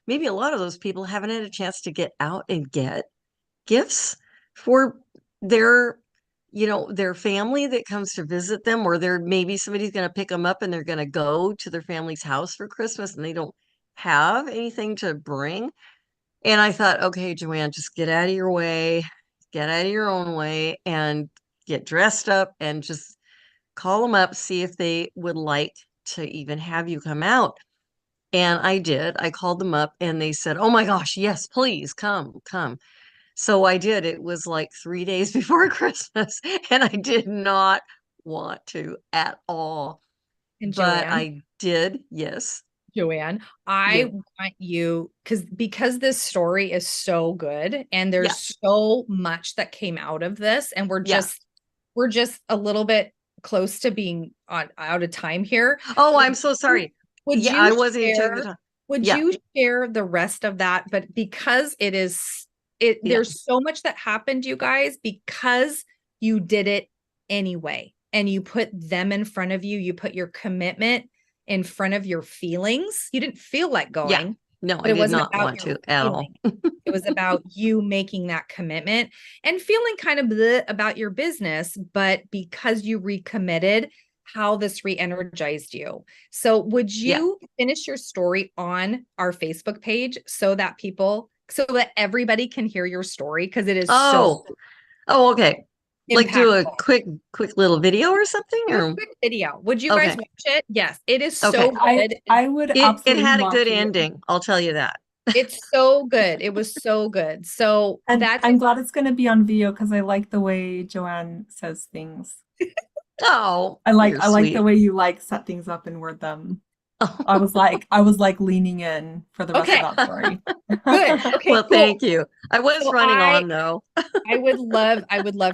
maybe a lot of those people haven't had a chance to get out and get gifts for their their family that comes to visit them, or maybe somebody's going to pick them up and they're going to go to their family's house for Christmas and they don't have anything to bring. And I thought, okay, Joanne, just get out of your way, get out of your own way, and get dressed up and just call them up, see if they would like to even have you come out. And I did. I called them up and they said, oh my gosh, yes, please come. So I did. It was like 3 days before Christmas, and I did not want to at all. And but Joanne, I did. Yes. Joanne, I want you because this story is so good and there's so much that came out of this, and we're just a little bit close to being out of time here. Oh, I'm so sorry. Would you I wasn't even taking the time. Would you share the rest of that? But because there's so much that happened, you guys, because you did it anyway, and you put them in front of you, you put your commitment in front of your feelings. You didn't feel like going. Yeah. No, I did not want to at all. It was about you making that commitment and feeling kind of bleh about your business, but because you recommitted, how this re-energized you. So would you finish your story on our Facebook page so that everybody can hear your story? Because it is okay. impactful. Like do a quick little video or something, or quick video. Would you guys watch it? Yes, it is so good. I would. It had a good ending. I'll tell you that. It's so good. It was so good. So I'm glad it's going to be on video because I like the way Joanne says things. Oh, I like the way you set things up and word them. Oh. I was like leaning in for the rest of that story. Good. Okay. Well, thank you. I was running on though. I would love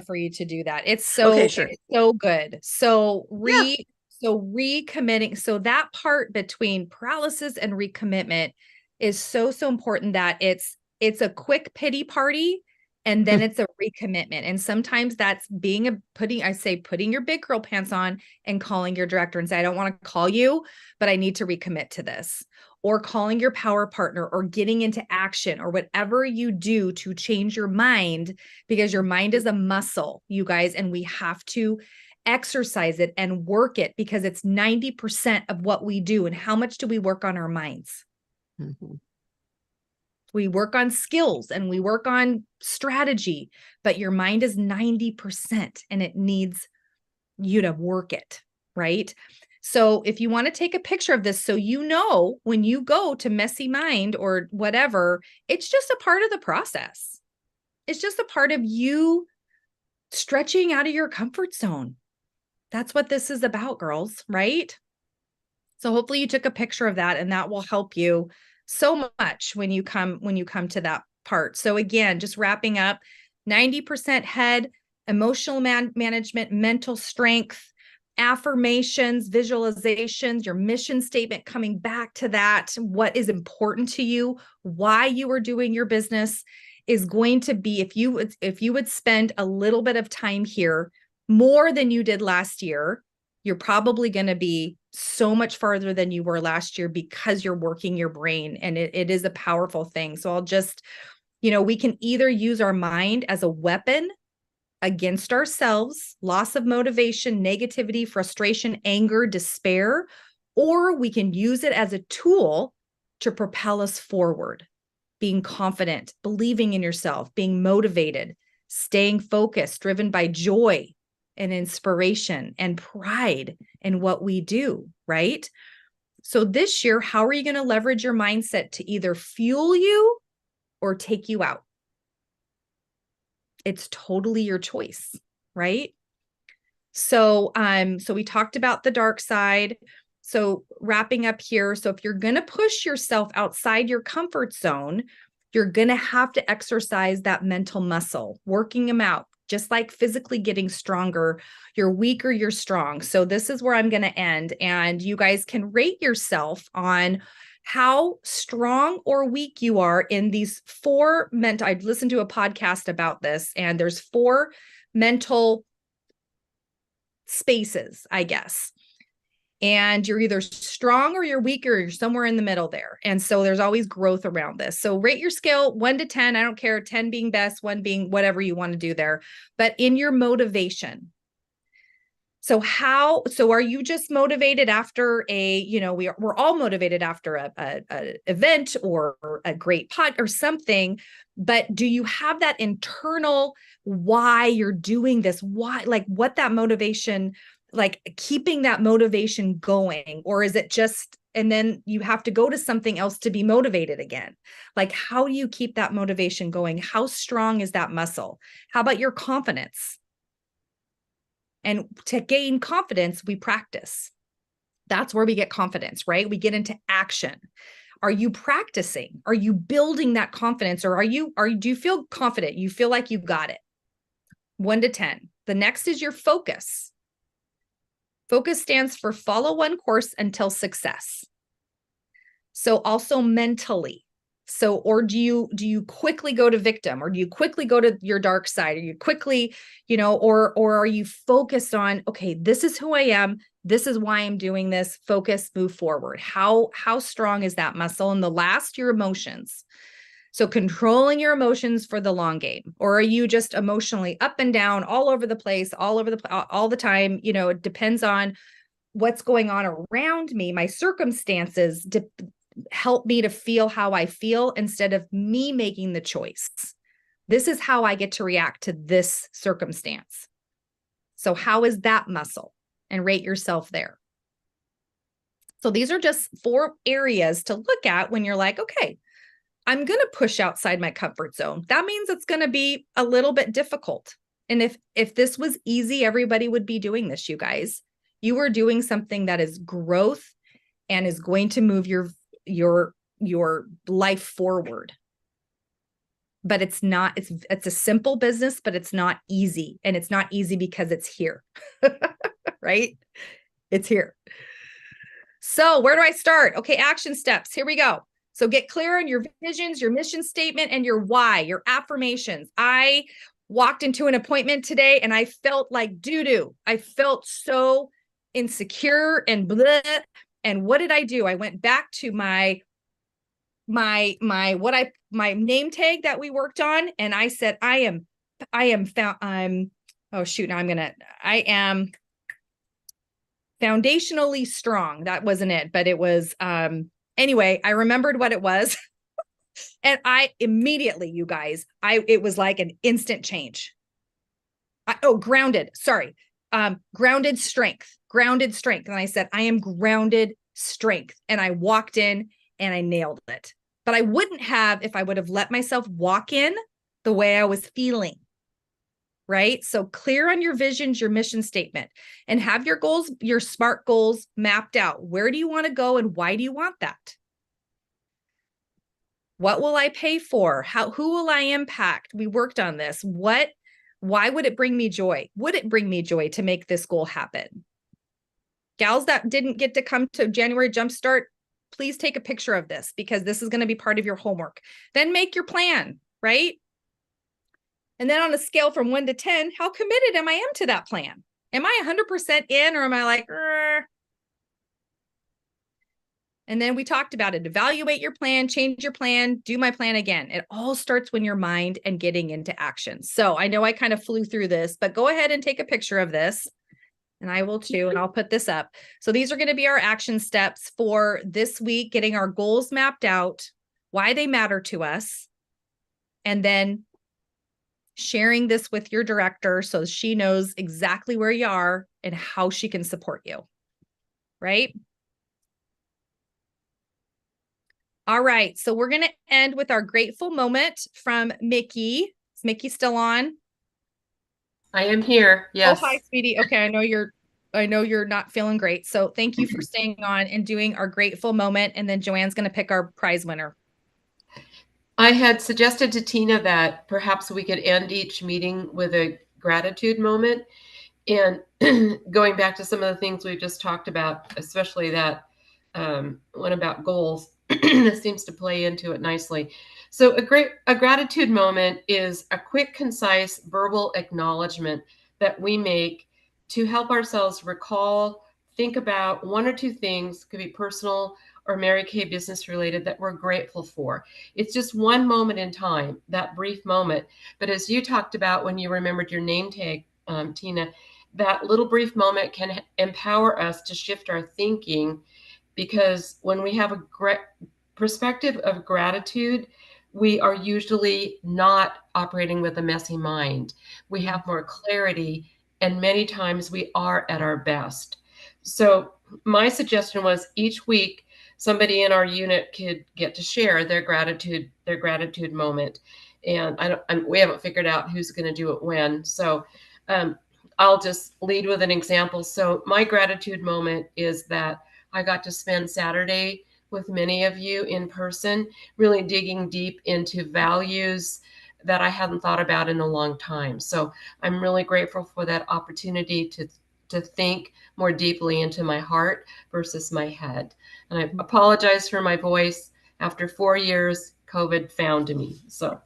for you to do that. It's so okay, sure. It's so good. So recommitting. So that part between paralysis and recommitment is so important, that it's a quick pity party. And then it's a recommitment. And sometimes that's putting your big girl pants on and calling your director and say, I don't want to call you, but I need to recommit to this. Or calling your power partner, or getting into action, or whatever you do to change your mind, because your mind is a muscle, you guys, and we have to exercise it and work it, because it's 90% of what we do. And how much do we work on our minds? Mm-hmm. We work on skills and we work on strategy, but your mind is 90% and it needs you to work it, right? So if you want to take a picture of this, so when you go to Messy Mind or whatever, it's just a part of the process. It's just a part of you stretching out of your comfort zone. That's what this is about, girls, right? So hopefully you took a picture of that, and that will help you so much when you come to that part. So again, just wrapping up, 90% head, emotional management, mental strength, affirmations, visualizations, your mission statement, coming back to that, what is important to you, why you are doing your business is going to be, if you would spend a little bit of time here more than you did last year, you're probably going to be so much farther than you were last year because you're working your brain, and it is a powerful thing. So I'll just, we can either use our mind as a weapon against ourselves, loss of motivation, negativity, frustration, anger, despair, or we can use it as a tool to propel us forward, being confident, believing in yourself, being motivated, staying focused, driven by joy and inspiration and pride in what we do, right? So this year, how are you going to leverage your mindset to either fuel you or take you out? It's totally your choice, right? So we talked about the dark side. So wrapping up here, so if you're going to push yourself outside your comfort zone, you're going to have to exercise that mental muscle, working them out, just like physically getting stronger. You're weak or you're strong. So this is where I'm going to end, and you guys can rate yourself on how strong or weak you are in these four mental. I've listened to a podcast about this, and there's 4 mental spaces, I guess. And you're either strong or you're weak, or you're somewhere in the middle there. And so there's always growth around this. So rate your scale 1 to 10. I don't care, 10 being best, 1 being whatever you want to do there. But in your motivation, so are you just motivated after we're all motivated after a event or a great pot or something, but do you have that internal why you're doing this? Why, like what that motivation, like keeping that motivation going, or is it just, and then you have to go to something else to be motivated again? Like, how do you keep that motivation going? How strong is that muscle? How about your confidence? And to gain confidence, we practice. That's where we get confidence, right? We get into action. Are you practicing? Are you building that confidence? Or do you feel confident? You feel like you got it? 1 to 10. The next is your focus. Focus stands for follow one course until success. So also mentally. So, or do you quickly go to victim, or do you quickly go to your dark side? Or you quickly, or are you focused on, okay, this is who I am. This is why I'm doing this. Focus, move forward. How strong is that muscle? And the last, your emotions. So controlling your emotions for the long game, or are you just emotionally up and down, all over the place, all the time? It depends on what's going on around me. My circumstances help me to feel how I feel instead of me making the choice. This is how I get to react to this circumstance. So how is that muscle? And rate yourself there. So these are just 4 areas to look at when you're like, okay, I'm going to push outside my comfort zone. That means it's going to be a little bit difficult. And if this was easy, everybody would be doing this, you guys. You are doing something that is growth and is going to move your life forward. But it's not, it's a simple business, but it's not easy. And it's not easy because it's here, right? It's here. So where do I start? Okay, action steps. Here we go. So get clear on your visions, your mission statement, and your why, your affirmations. I walked into an appointment today and I felt like doo-doo. I felt so insecure and blah. And what did I do? I went back to my name tag that we worked on. And I said, I am foundationally strong. That wasn't it, but it was, anyway, I remembered what it was. And I immediately, you guys, it was like an instant change. Grounded strength. And I said, I am grounded strength. And I walked in and I nailed it. But I wouldn't have if I would have let myself walk in the way I was feeling. right? So clear on your visions, your mission statement, and have your goals, your SMART goals mapped out. Where do you want to go and why do you want that? What will I pay for? Who will I impact? We worked on this. Why would it bring me joy? Would it bring me joy to make this goal happen? Gals that didn't get to come to January Jumpstart, please take a picture of this because this is going to be part of your homework. Then make your plan, right? And then on a scale from 1 to 10, how committed am I to that plan? Am I 100% in, or am I like, And then we talked about it. Evaluate your plan, change your plan, do my plan again. It all starts when your mind and getting into action. So I know I kind of flew through this, but go ahead and take a picture of this. And I will too, and I'll put this up. So these are going to be our action steps for this week, getting our goals mapped out, why they matter to us, and then sharing this with your director so she knows exactly where you are and how she can support you, right? All right, so we're going to end with our grateful moment from Mickey. Is Mickey still on? I am here. Yes. Oh, hi, sweetie. Okay, I know you're not feeling great. So thank you for staying on and doing our grateful moment. And then Joanne's going to pick our prize winner. I had suggested to Tina that perhaps we could end each meeting with a gratitude moment. And going back to some of the things we just talked about, especially that one about goals, this seems to play into it nicely. So a gratitude moment is a quick, concise verbal acknowledgement that we make to help ourselves recall, think about one or two things, could be personal or Mary Kay business related, that we're grateful for. It's just one moment in time, that brief moment. But as you talked about when you remembered your name tag, Tina, that little brief moment can empower us to shift our thinking, because when we have a perspective of gratitude, we are usually not operating with a messy mind. We have more clarity, and many times we are at our best. So my suggestion was each week, somebody in our unit could get to share their gratitude moment. And we haven't figured out who's going to do it when. So I'll just lead with an example. So my gratitude moment is that I got to spend Saturday with many of you in person, really digging deep into values that I hadn't thought about in a long time. So I'm really grateful for that opportunity to think more deeply into my heart versus my head. And I apologize for my voice. After 4 years, COVID found me. So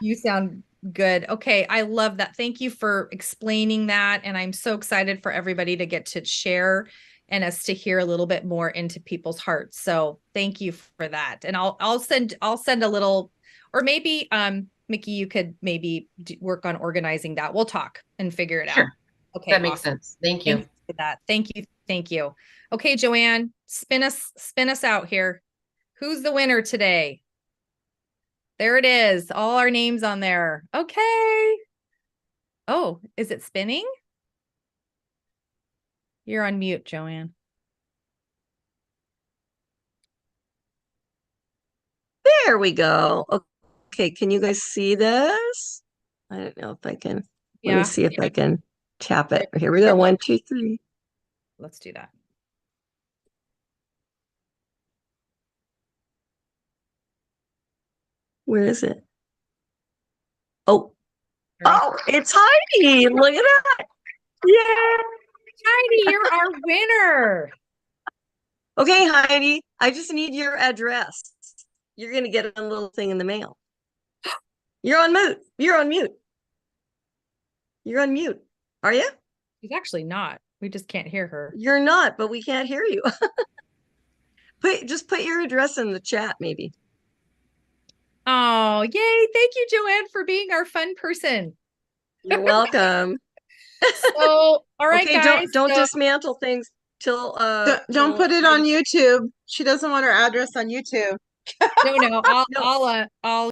you sound good. Okay, I love that. Thank you for explaining that. And I'm so excited for everybody to get to share and us to hear a little bit more into people's hearts. So thank you for that. And I'll send a little, or maybe Mickey, you could maybe work on organizing that. We'll talk and figure it out. Okay, that makes sense. Thank you. Thanks for that. Thank you. Okay, Joanne, spin us out here. Who's the winner today? There it is. All our names on there. Okay. Oh, is it spinning? You're on mute, Joanne. There we go. Okay, can you guys see this? I don't know if I can. Let me see if I can tap it. Here we go. 1, 2, 3. Let's do that. Where is it? Oh, it's Heidi. Look at that. Yeah. Heidi, you're our winner. Okay, Heidi, I just need your address. You're going to get a little thing in the mail. You're on mute. You're on mute. You're on mute. Are you? She's actually not. We just can't hear her. You're not, but we can't hear you. Just put your address in the chat, maybe. Oh, yay. Thank you, Joanne, for being our fun person. You're welcome. So, all right, okay, guys. Don't dismantle things till don't put it on YouTube. She doesn't want her address on YouTube. No, I'll